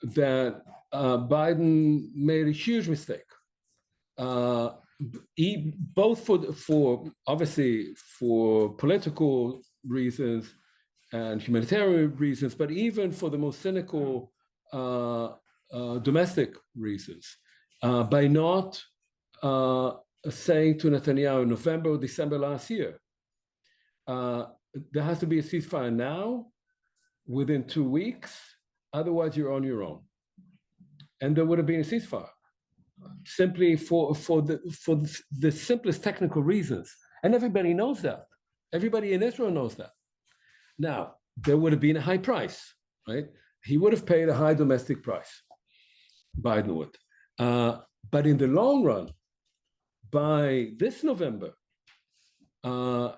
that Biden made a huge mistake. Both for obviously for political reasons and humanitarian reasons, but even for the most cynical domestic reasons, by not saying to Netanyahu in November or December last year, there has to be a ceasefire now, within 2 weeks, otherwise you're on your own. And there would have been a ceasefire, simply for the simplest technical reasons. And everybody knows that. Everybody in Israel knows that. Now, there would have been a high price, right? He would have paid a high domestic price, Biden would. But in the long run, by this November,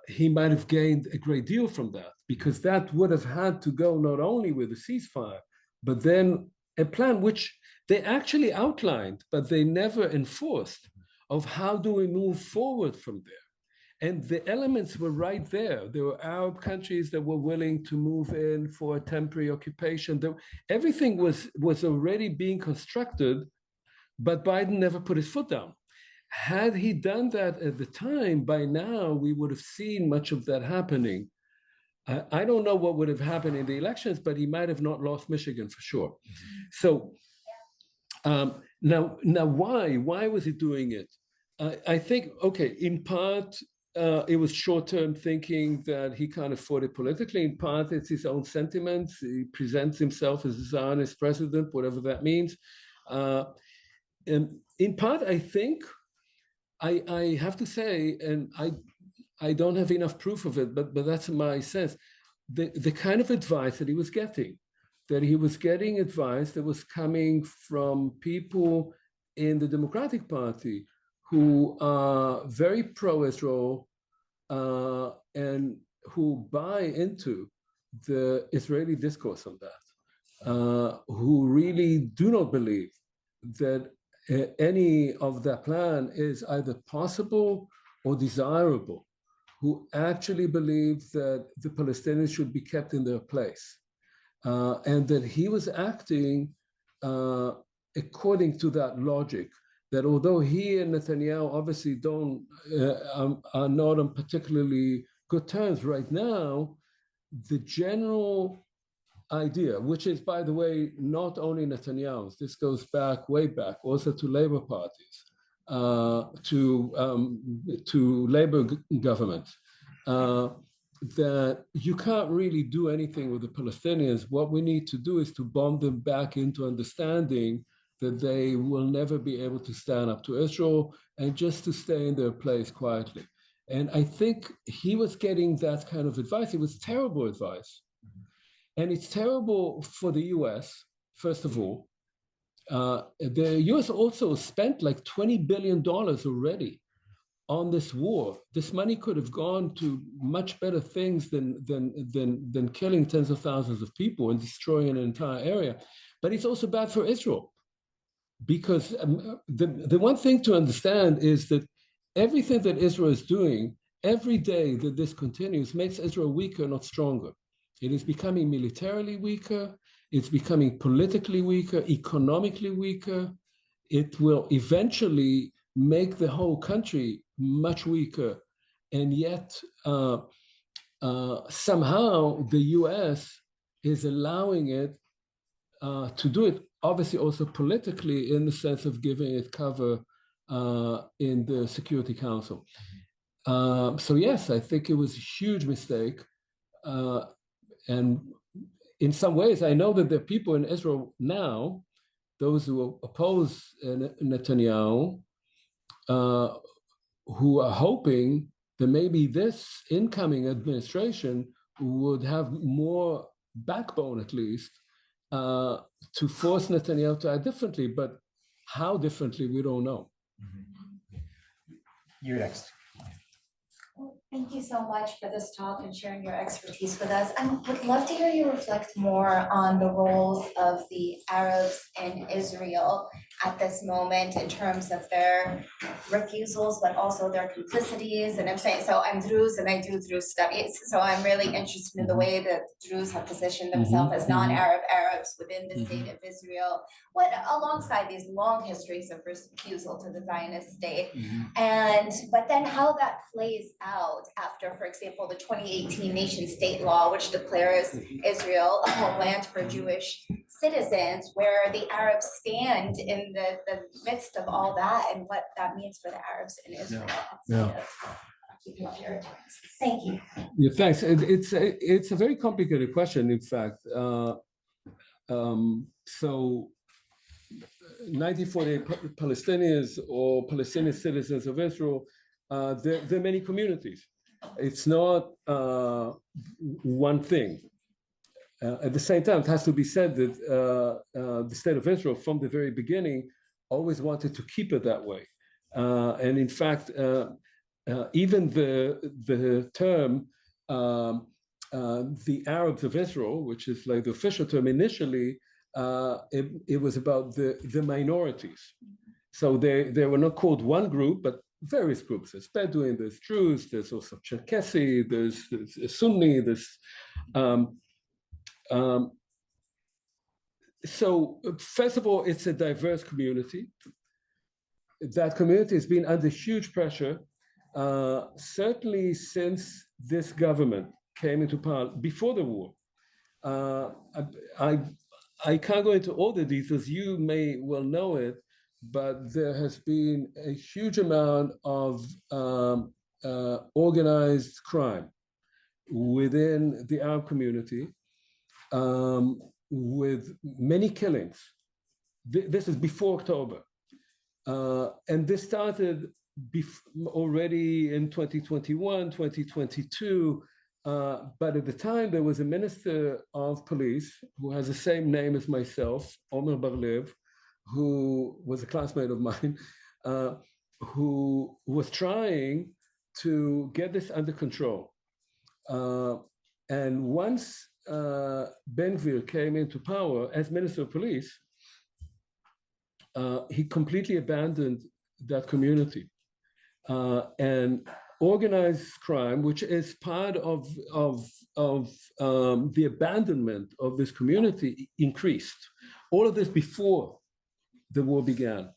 he might have gained a great deal from that, because that would have had to go not only with a ceasefire, but then a plan which they actually outlined, but they never enforced, of how do we move forward from there. And the elements were right there. There were Arab countries that were willing to move in for a temporary occupation. Everything was already being constructed, but Biden never put his foot down. Had he done that at the time, by now we would have seen much of that happening. I don't know what would have happened in the elections, but he might have not lost Michigan for sure. So now why was he doing it? I think, okay, in part, it was short-term thinking that he can't afford it politically. In part, it's his own sentiments. He presents himself as a Zionist president, whatever that means. And in part, I think, I have to say, and I don't have enough proof of it, but that's my sense, the kind of advice that he was getting advice that was coming from people in the Democratic Party who are very pro-Israel and who buy into the Israeli discourse on that, who really do not believe that any of that plan is either possible or desirable, who actually believe that the Palestinians should be kept in their place, and that he was acting according to that logic. that although he and Netanyahu obviously are not on particularly good terms right now, the general idea, which is, by the way, not only Netanyahu's, this goes back, way back, also to labor parties, to labor governments, that you can't really do anything with the Palestinians. What we need to do is to bomb them back into understanding that they will never be able to stand up to Israel and just to stay in their place quietly. And I think he was getting that kind of advice. It was terrible advice. And it's terrible for the US, first of all. The US also spent like $20 billion already on this war. This money could have gone to much better things than killing tens of thousands of people and destroying an entire area. But it's also bad for Israel. Because the one thing to understand is that everything that Israel is doing, every day that this continues, makes Israel weaker, not stronger. It is becoming militarily weaker. It's becoming politically weaker, economically weaker. It will eventually make the whole country much weaker. And yet, somehow, the US is allowing it to do it, obviously also politically, in the sense of giving it cover in the Security Council. So yes, I think it was a huge mistake. And in some ways, I know that there are people in Israel now, those who oppose Netanyahu, who are hoping that maybe this incoming administration would have more backbone, at least, to force Netanyahu to act differently. But how differently, we don't know. You're next. Thank you so much for this talk and sharing your expertise with us. I would love to hear you reflect more on the roles of the Arabs in Israel at this moment in terms of their refusals, but also their complicities. And I'm saying, so I'm Druze and I do Druze studies. So I'm really interested in the way that Druze have positioned themselves as non-Arab Arabs within the state of Israel, alongside these long histories of refusal to the Zionist state. But then how that plays out after, for example, the 2018 nation state law, which declares Israel a homeland for Jewish citizens, where the Arabs stand in the midst of all that and what that means for the Arabs in Israel. Thank you. Yeah, thanks. It's a very complicated question, in fact. So 1948 Palestinians or Palestinian citizens of Israel, there are many communities. It's not one thing. At the same time, it has to be said that the state of Israel, from the very beginning, always wanted to keep it that way. And in fact, even the term the Arabs of Israel, which is like the official term initially, it was about the minorities. So they were not called one group, but various groups. There's Bedouin, there's Druze, there's also Cherkessi, there's Sunni, so first of all, it's a diverse community. That community has been under huge pressure, certainly since this government came into power, before the war. I can't go into all the details, you may well know it, but there has been a huge amount of organized crime within the Arab community, with many killings. This is before October. And this started already in 2021, 2022. But at the time, there was a minister of police who has the same name as myself, Omer Bartov, who was a classmate of mine, who was trying to get this under control. And once Ben-Gvir came into power as Minister of Police, he completely abandoned that community. And organized crime, which is part of the abandonment of this community, increased. All of this before the war began.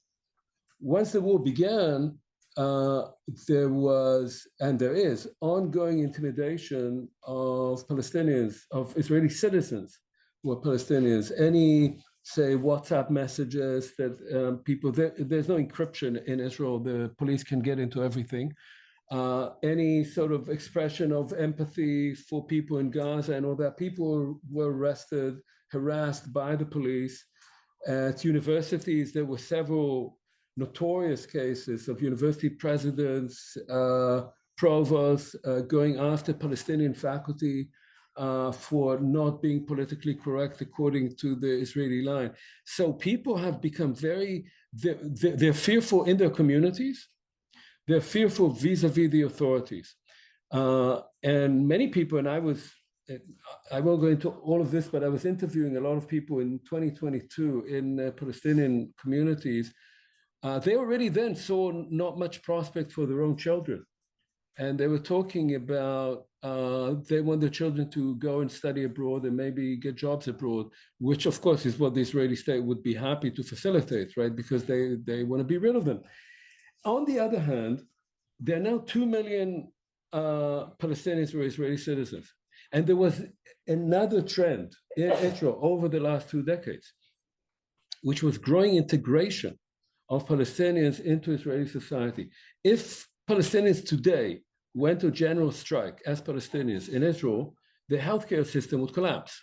once the war began, there was, and there is, ongoing intimidation of Palestinians, of Israeli citizens who are Palestinians. Any, say, WhatsApp messages that there's no encryption in Israel. The police can get into everything. Any sort of expression of empathy for people in Gaza and all that, people were arrested, harassed by the police. At universities, there were several notorious cases of university presidents, provosts going after Palestinian faculty for not being politically correct according to the Israeli line. So people have become they're fearful in their communities. They're fearful vis-a-vis the authorities. And many people, and I won't go into all of this, but I was interviewing a lot of people in 2022 in Palestinian communities. They already then saw not much prospect for their own children. And they were talking about they want their children to go and study abroad and maybe get jobs abroad, which of course is what the Israeli state would be happy to facilitate, right? Because they want to be rid of them. On the other hand, there are now 2 million Palestinians who are Israeli citizens. And there was another trend in Israel over the last 2 decades, which was growing integration of Palestinians into Israeli society. If Palestinians today went to general strike as Palestinians in Israel, the healthcare system would collapse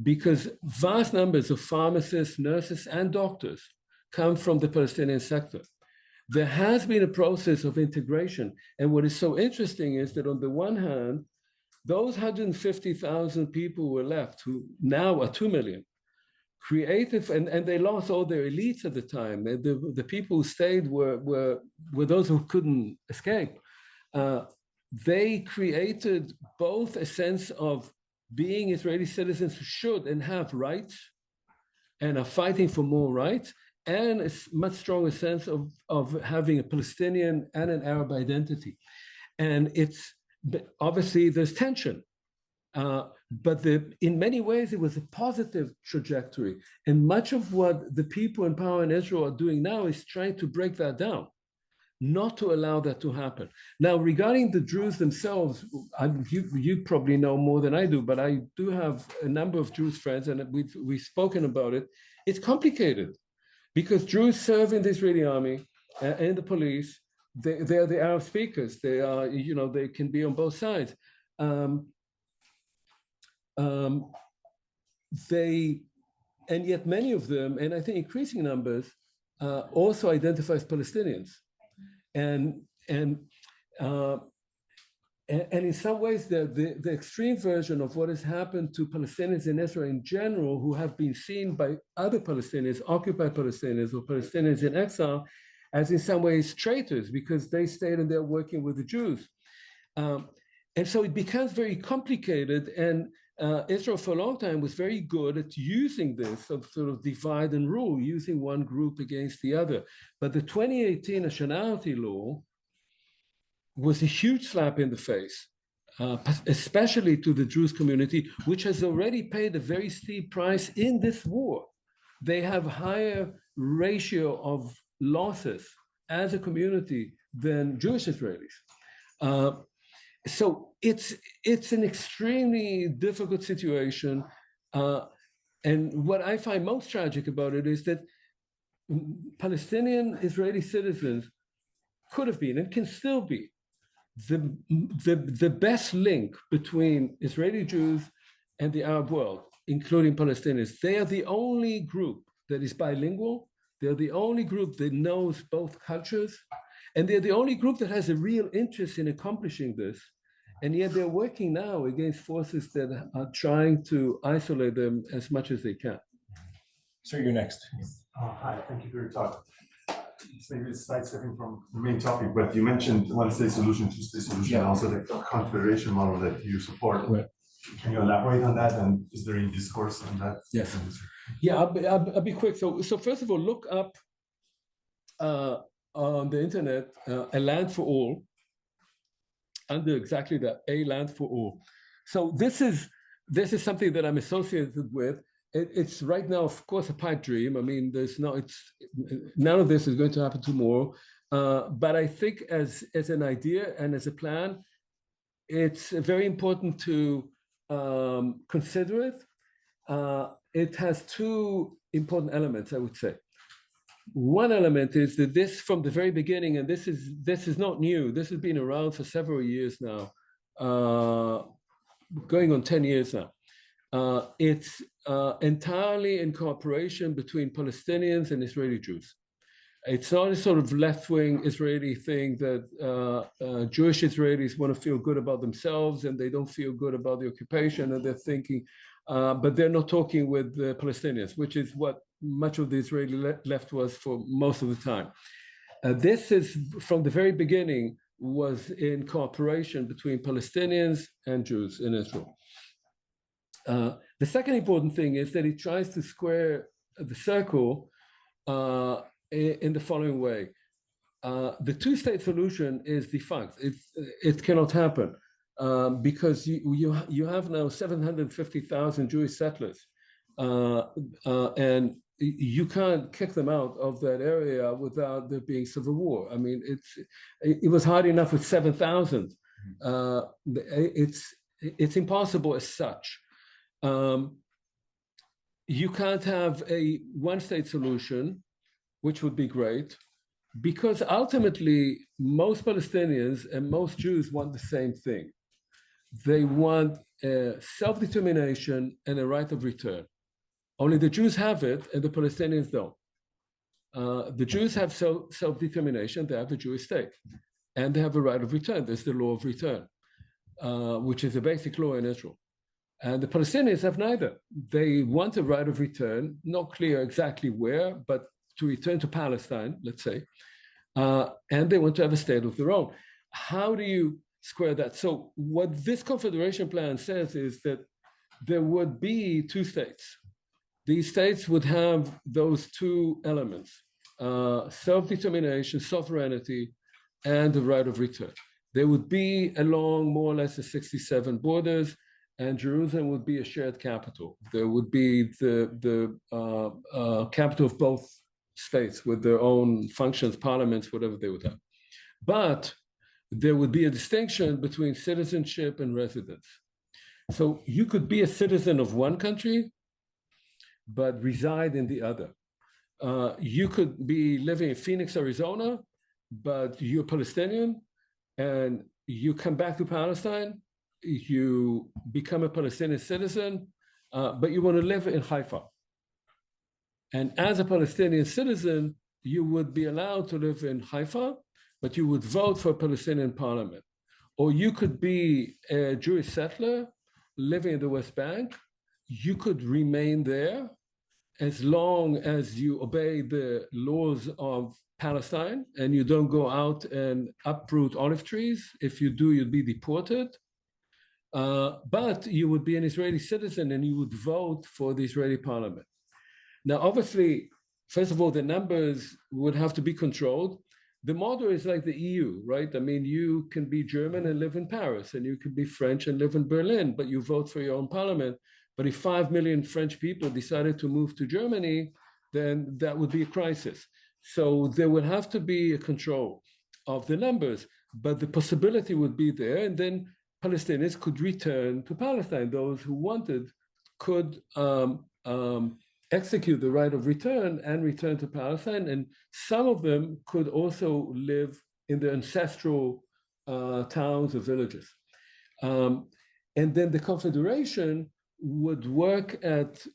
because vast numbers of pharmacists, nurses, and doctors come from the Palestinian sector. There has been a process of integration. And what is so interesting is that on the one hand, those 150,000 people who were left, who now are 2 million, created, and they lost all their elites at the time. The people who stayed were those who couldn't escape. They created both a sense of being Israeli citizens who should and have rights and are fighting for more rights, and a much stronger sense of having a Palestinian and an Arab identity. And it's obviously there's tension. But in many ways, it was a positive trajectory. And much of what the people in power in Israel are doing now is trying to break that down, not to allow that to happen. Now, regarding the Jews themselves, you probably know more than I do, but I do have a number of Jewish friends, and we've spoken about it. It's complicated because Jews serve in the Israeli army and the police. They are the Arab speakers. They are, they can be on both sides. And yet many of them, and I think increasing numbers, also identify as Palestinians. And in some ways, the extreme version of what has happened to Palestinians in Israel in general, who have been seen by other Palestinians, occupied Palestinians or Palestinians in exile, as in some ways traitors, because they stayed and they're working with the Jews. And so it becomes very complicated, and Israel for a long time was very good at using this sort of divide and rule, using one group against the other. But the 2018 nationality law was a huge slap in the face, especially to the Jewish community, which has already paid a very steep price in this war. They have a higher ratio of losses as a community than Jewish Israelis. So it's an extremely difficult situation. And what I find most tragic about it is that Palestinian Israeli citizens could have been and can still be the best link between Israeli Jews and the Arab world, including Palestinians. They are the only group that is bilingual. They're the only group that knows both cultures. And they're the only group that has a real interest in accomplishing this. And yet they're working now against forces that are trying to isolate them as much as they can. Sir, you're next. Hi, thank you for your talk. Maybe it's sidestepping from the main topic, but you mentioned one-state solution, two-state solution, and also the confederation model that you support. Right. Can you elaborate on that? And is there any discourse on that? Yes. Yeah, I'll be quick. So first of all, look up on the internet, A Land for All, under exactly that, A Land for All. So this is something that I'm associated with. it's right now, of course, a pipe dream. I mean, none of this is going to happen tomorrow. But I think as an idea and as a plan, it's very important to consider it. It has two important elements, I would say. One element is that this, from the very beginning, and this is not new. This has been around for several years now, going on 10 years now. It's entirely in cooperation between Palestinians and Israeli Jews. It's not a sort of left-wing Israeli thing that Jewish Israelis want to feel good about themselves and they don't feel good about the occupation, and they're thinking, but they're not talking with the Palestinians, which is what much of the Israeli left was for most of the time. This is, from the very beginning, was in cooperation between Palestinians and Jews in Israel. The second important thing is that it tries to square the circle in the following way. The two-state solution is defunct. It cannot happen because you have now 750,000 Jewish settlers, and you can't kick them out of that area without there being civil war. I mean, it was hard enough with 7,000. It's impossible as such. You can't have a one-state solution, which would be great, because ultimately most Palestinians and most Jews want the same thing. They want self-determination and a right of return. Only the Jews have it and the Palestinians don't. The Jews have self-determination, they have a Jewish state, and they have a right of return. There's the law of return, which is a basic law in Israel. And the Palestinians have neither. They want a right of return, not clear exactly where, but to return to Palestine, let's say, and they want to have a state of their own. How do you square that? So what this confederation plan says is that there would be two states. These states would have those two elements, self-determination, sovereignty, and the right of return. They would be along more or less the 67 borders, and Jerusalem would be a shared capital. There would be the capital of both states with their own functions, parliaments, whatever they would have. But there would be a distinction between citizenship and residence. So you could be a citizen of one country, but reside in the other. You could be living in Phoenix, Arizona, but you're Palestinian, and you come back to Palestine, you become a Palestinian citizen, but you want to live in Haifa. And as a Palestinian citizen, you would be allowed to live in Haifa, but you would vote for a Palestinian parliament. Or you could be a Jewish settler living in the West Bank. You could remain there as long as you obey the laws of Palestine and you don't go out and uproot olive trees. If you do, you'd be deported. But you would be an Israeli citizen and you would vote for the Israeli parliament. Now, obviously, first of all, the numbers would have to be controlled. The model is like the EU, right? I mean, you can be German and live in Paris, and you can be French and live in Berlin, but you vote for your own parliament. But if 5 million French people decided to move to Germany, then that would be a crisis. So there would have to be a control of the numbers, but the possibility would be there, and then Palestinians could return to Palestine. Those who wanted could execute the right of return and return to Palestine, and some of them could also live in their ancestral towns or villages. And then the Confederation would work at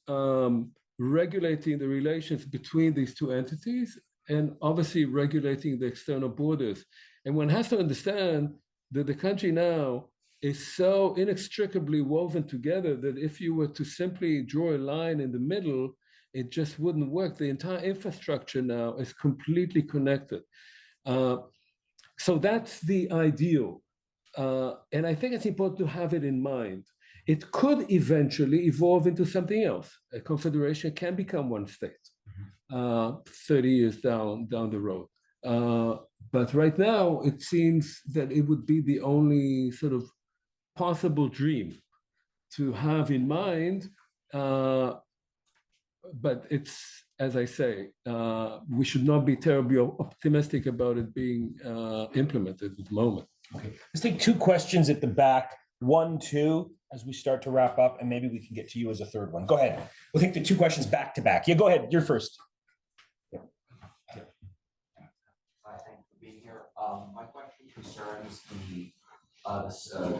regulating the relations between these two entities and obviously regulating the external borders. And one has to understand that the country now is so inextricably woven together that if you were to simply draw a line in the middle, it just wouldn't work. The entire infrastructure now is completely connected. So that's the ideal. And I think it's important to have it in mind. It could eventually evolve into something else. A confederation can become one state 30 years down the road. But right now, it seems that it would be the only sort of possible dream to have in mind but it's, as I say, we should not be terribly optimistic about it being implemented at the moment. Okay, let's take two questions at the back, 1, 2, as we start to wrap up, and maybe we can get to you as a third one. Go ahead. We'll take the two questions back to back. Yeah, go ahead. You're first. Hi, thank you for being here. My question concerns the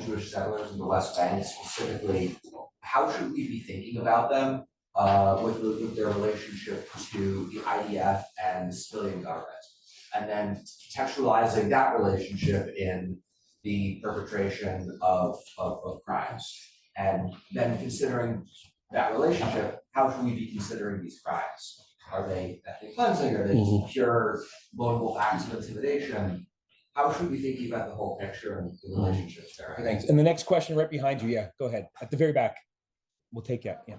Jewish settlers in the West Bank, specifically. How should we be thinking about them with their relationship to the IDF and the civilian government? And then contextualizing that relationship in the perpetration of crimes. And then considering that relationship, how should we be considering these crimes? Are they ethnic cleansing? Are they just pure lone wolf acts of intimidation? How should we be thinking about the whole picture and the relationships there? Thanks. And the next question right behind you. Yeah, go ahead. At the very back. We'll take it. Yeah.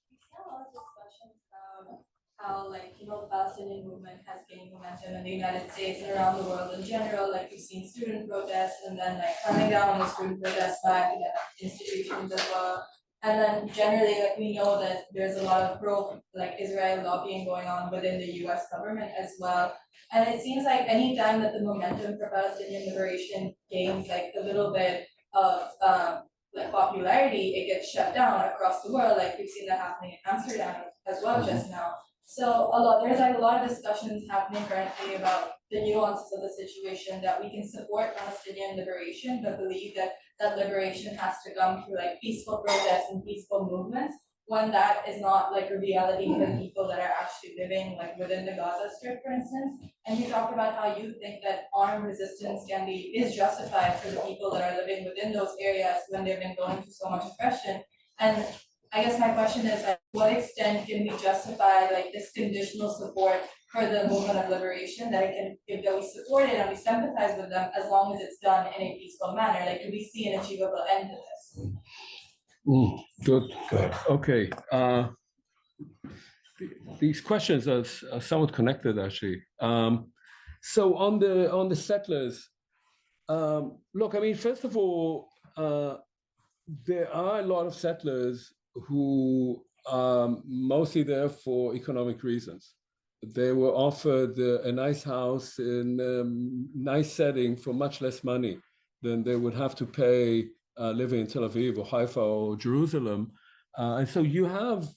We see a lot of discussions about how, like, the Palestinian movement has gained momentum in the United States and around the world in general. Like, we've seen student protests and then like coming down on the student protests by academic institutions as well. And then generally, like, we know that there's a lot of Israel lobbying going on within the US government as well. And it seems like any time that the momentum for Palestinian liberation gains like a little bit of popularity, it gets shut down across the world. Like, we've seen that happening in Amsterdam as well just now. So there's like a lot of discussions happening currently about the nuances of the situation, that we can support Palestinian liberation, but believe that that liberation has to come through like peaceful protests and peaceful movements, when that is not like a reality for the people that are actually living like within the Gaza Strip, for instance. And you talked about how you think that armed resistance is justified for the people that are living within those areas when they've been going through so much oppression. And I guess my question is, like, what extent can we justify like this conditional support for the movement of liberation, that that we support it and we sympathize with them as long as it's done in a peaceful manner? Like, do we see an achievable end to this? Good. Okay. These questions are somewhat connected, actually. So on the settlers, look, I mean, first of all, there are a lot of settlers who are mostly there for economic reasons. They were offered a nice house in a nice setting for much less money than they would have to pay living in Tel Aviv or Haifa or Jerusalem. And so you have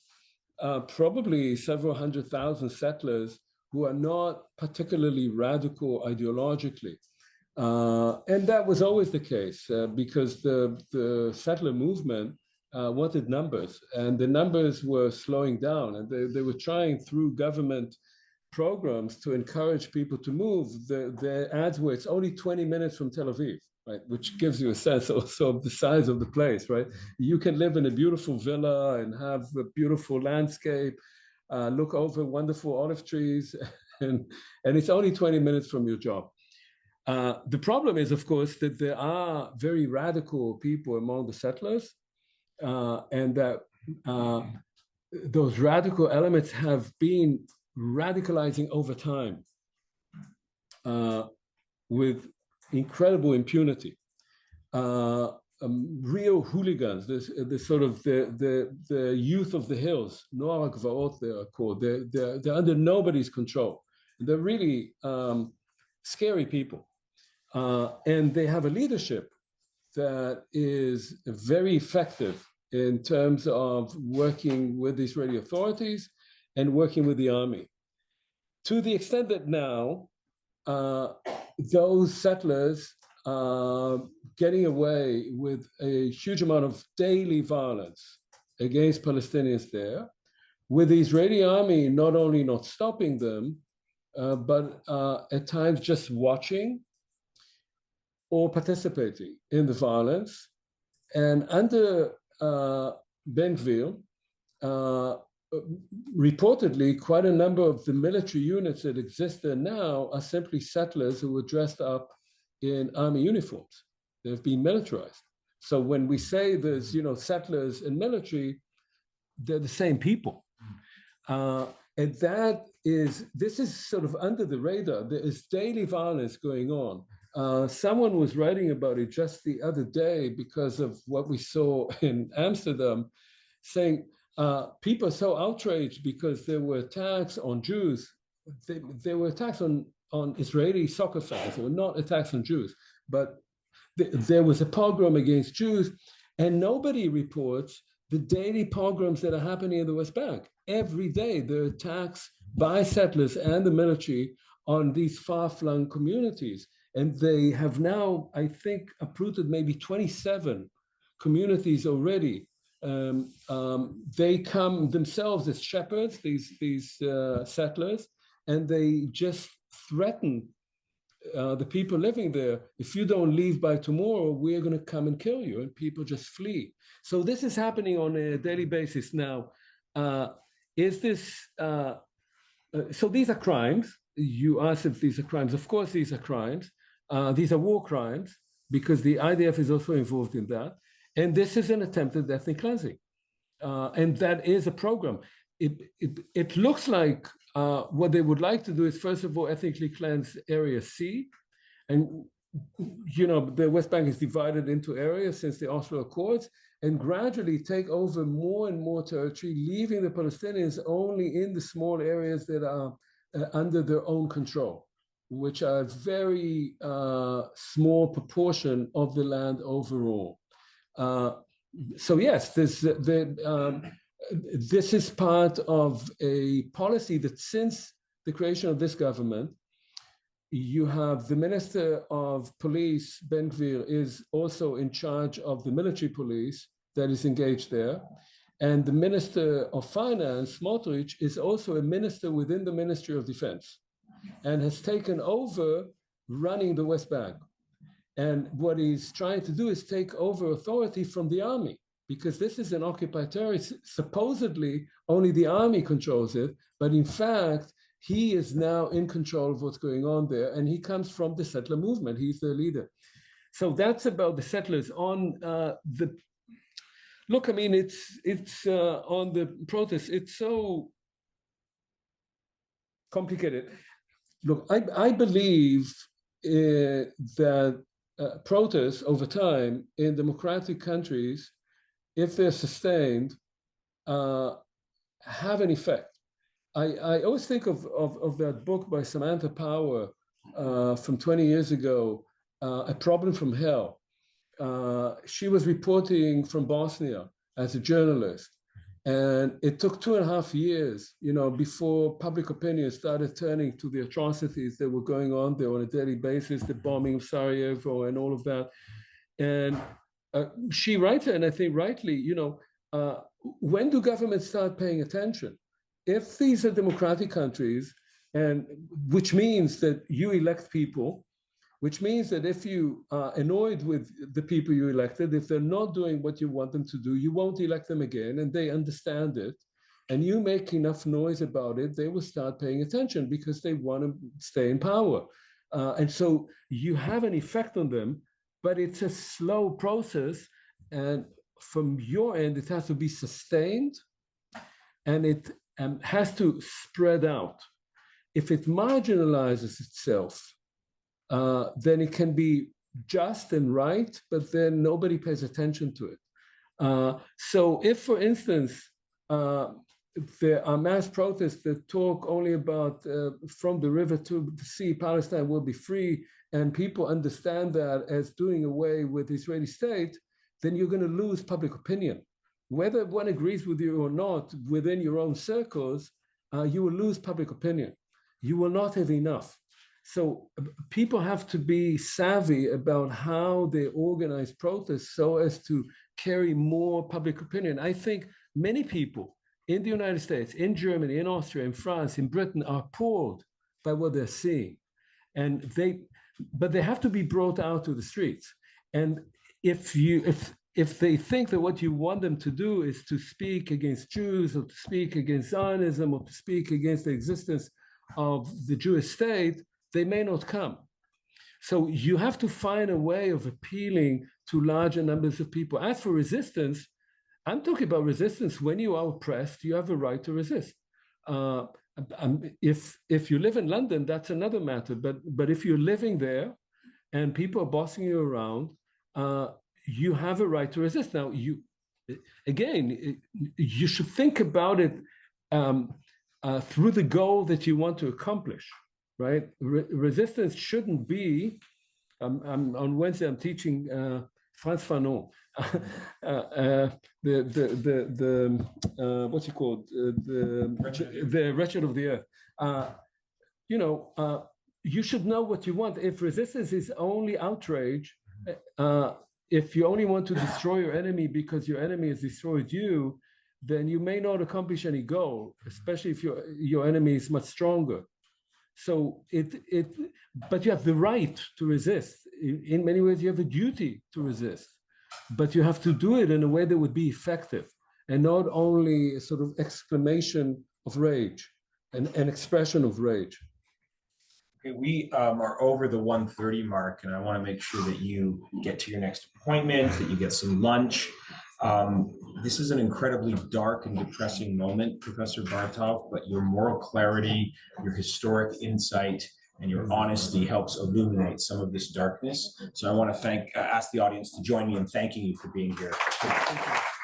probably several 100,000 settlers who are not particularly radical ideologically. And that was always the case because the settler movement wanted numbers, and the numbers were slowing down, and they were trying through government programs to encourage people to move. The ads were, it's only 20 minutes from Tel Aviv, right? Which gives you a sense also of the size of the place, right? You can live in a beautiful villa and have a beautiful landscape, look over wonderful olive trees, and it's only 20 minutes from your job. The problem is, of course, that there are very radical people among the settlers, and that those radical elements have been radicalizing over time with incredible impunity. Real hooligans, this sort of the youth of the hills, Noar HaGvaot they are called. They're under nobody's control. They're really scary people. And they have a leadership that is very effective in terms of working with the Israeli authorities and working with the army. To the extent that now, those settlers are getting away with a huge amount of daily violence against Palestinians there, with the Israeli army not only not stopping them, but at times just watching or participating in the violence. And under Ben Gvir, reportedly, quite a number of the military units that exist there now are simply settlers who were dressed up in army uniforms. They've been militarized. So when we say there's, settlers and military, they're the same people. And this is sort of under the radar. There is daily violence going on. Someone was writing about it just the other day because of what we saw in Amsterdam, saying, people are so outraged because there were attacks on Jews. There were attacks on Israeli soccer fans. There were not attacks on Jews, but there was a pogrom against Jews, and nobody reports the daily pogroms that are happening in the West Bank. Every day, there are attacks by settlers and the military on these far-flung communities. And they have now, I think, uprooted maybe 27 communities already. They come themselves as shepherds, these settlers, and they just threaten the people living there. If you don't leave by tomorrow, we're going to come and kill you. And people just flee. So this is happening on a daily basis now. So these are crimes. You asked if these are crimes. Of course, these are crimes. These are war crimes because the IDF is also involved in that. And this is an attempted ethnic cleansing. And that is a program. It looks like what they would like to do is, first of all, ethnically cleanse Area C. And, the West Bank is divided into areas since the Oslo Accords, and gradually take over more and more territory, leaving the Palestinians only in the small areas that are under their own control, which are a very small proportion of the land overall. So yes, this is part of a policy that since the creation of this government, you have the Minister of Police, Ben Gvir, is also in charge of the military police that is engaged there. And the Minister of Finance, Smotrich, is also a minister within the Ministry of Defense and has taken over running the West Bank. And what he's trying to do is take over authority from the army, because this is an occupied territory. Supposedly, only the army controls it, but in fact, he is now in control of what's going on there, and he comes from the settler movement. He's their leader. So that's about the settlers. On look, I mean, it's on the protests. It's so complicated. Look, I believe that protests over time in democratic countries, if they're sustained, have an effect. I always think of that book by Samantha Power from 20 years ago, A Problem from Hell. She was reporting from Bosnia as a journalist. And it took 2.5 years, before public opinion started turning to the atrocities that were going on there on a daily basis, the bombing of Sarajevo and all of that. And she writes, and I think rightly, when do governments start paying attention? If these are democratic countries, and which means that you elect people, which means that if you are annoyed with the people you elected, if they're not doing what you want them to do, you won't elect them again, and they understand it, and you make enough noise about it, they will start paying attention because they want to stay in power. And so you have an effect on them, but it's a slow process, and from your end, it has to be sustained, and it has to spread out. If it marginalizes itself, then it can be just and right, but then nobody pays attention to it. So if, for instance, there are mass protests that talk only about from the river to the sea, Palestine will be free, and people understand that as doing away with the Israeli state, then you're going to lose public opinion. Whether one agrees with you or not within your own circles, you will lose public opinion. You will not have enough. So people have to be savvy about how they organize protests so as to carry more public opinion. I think many people in the United States, in Germany, in Austria, in France, in Britain are appalled by what they're seeing. But they have to be brought out to the streets. And if they think that what you want them to do is to speak against Jews or to speak against Zionism or to speak against the existence of the Jewish state, they may not come. So you have to find a way of appealing to larger numbers of people. As for resistance, I'm talking about resistance when you are oppressed, you have a right to resist. If you live in London, that's another matter. But if you're living there and people are bossing you around, you have a right to resist. Now, again, you should think about it through the goal that you want to accomplish, right? Resistance shouldn't be, on Wednesday, I'm teaching Frantz Fanon, what's it called? The Wretched of the Earth. You should know what you want. If resistance is only outrage, if you only want to destroy your enemy because your enemy has destroyed you, then you may not accomplish any goal, especially if your enemy is much stronger. So but you have the right to resist. In many ways, you have a duty to resist, but you have to do it in a way that would be effective and not only a sort of exclamation of rage, an expression of rage. Okay, we are over the 1:30 mark, and I want to make sure that you get to your next appointment, that you get some lunch. This is an incredibly dark and depressing moment, Professor Bartov, but your moral clarity, your historic insight, and your honesty helps illuminate some of this darkness. So I want to ask the audience to join me in thanking you for being here. Thank you.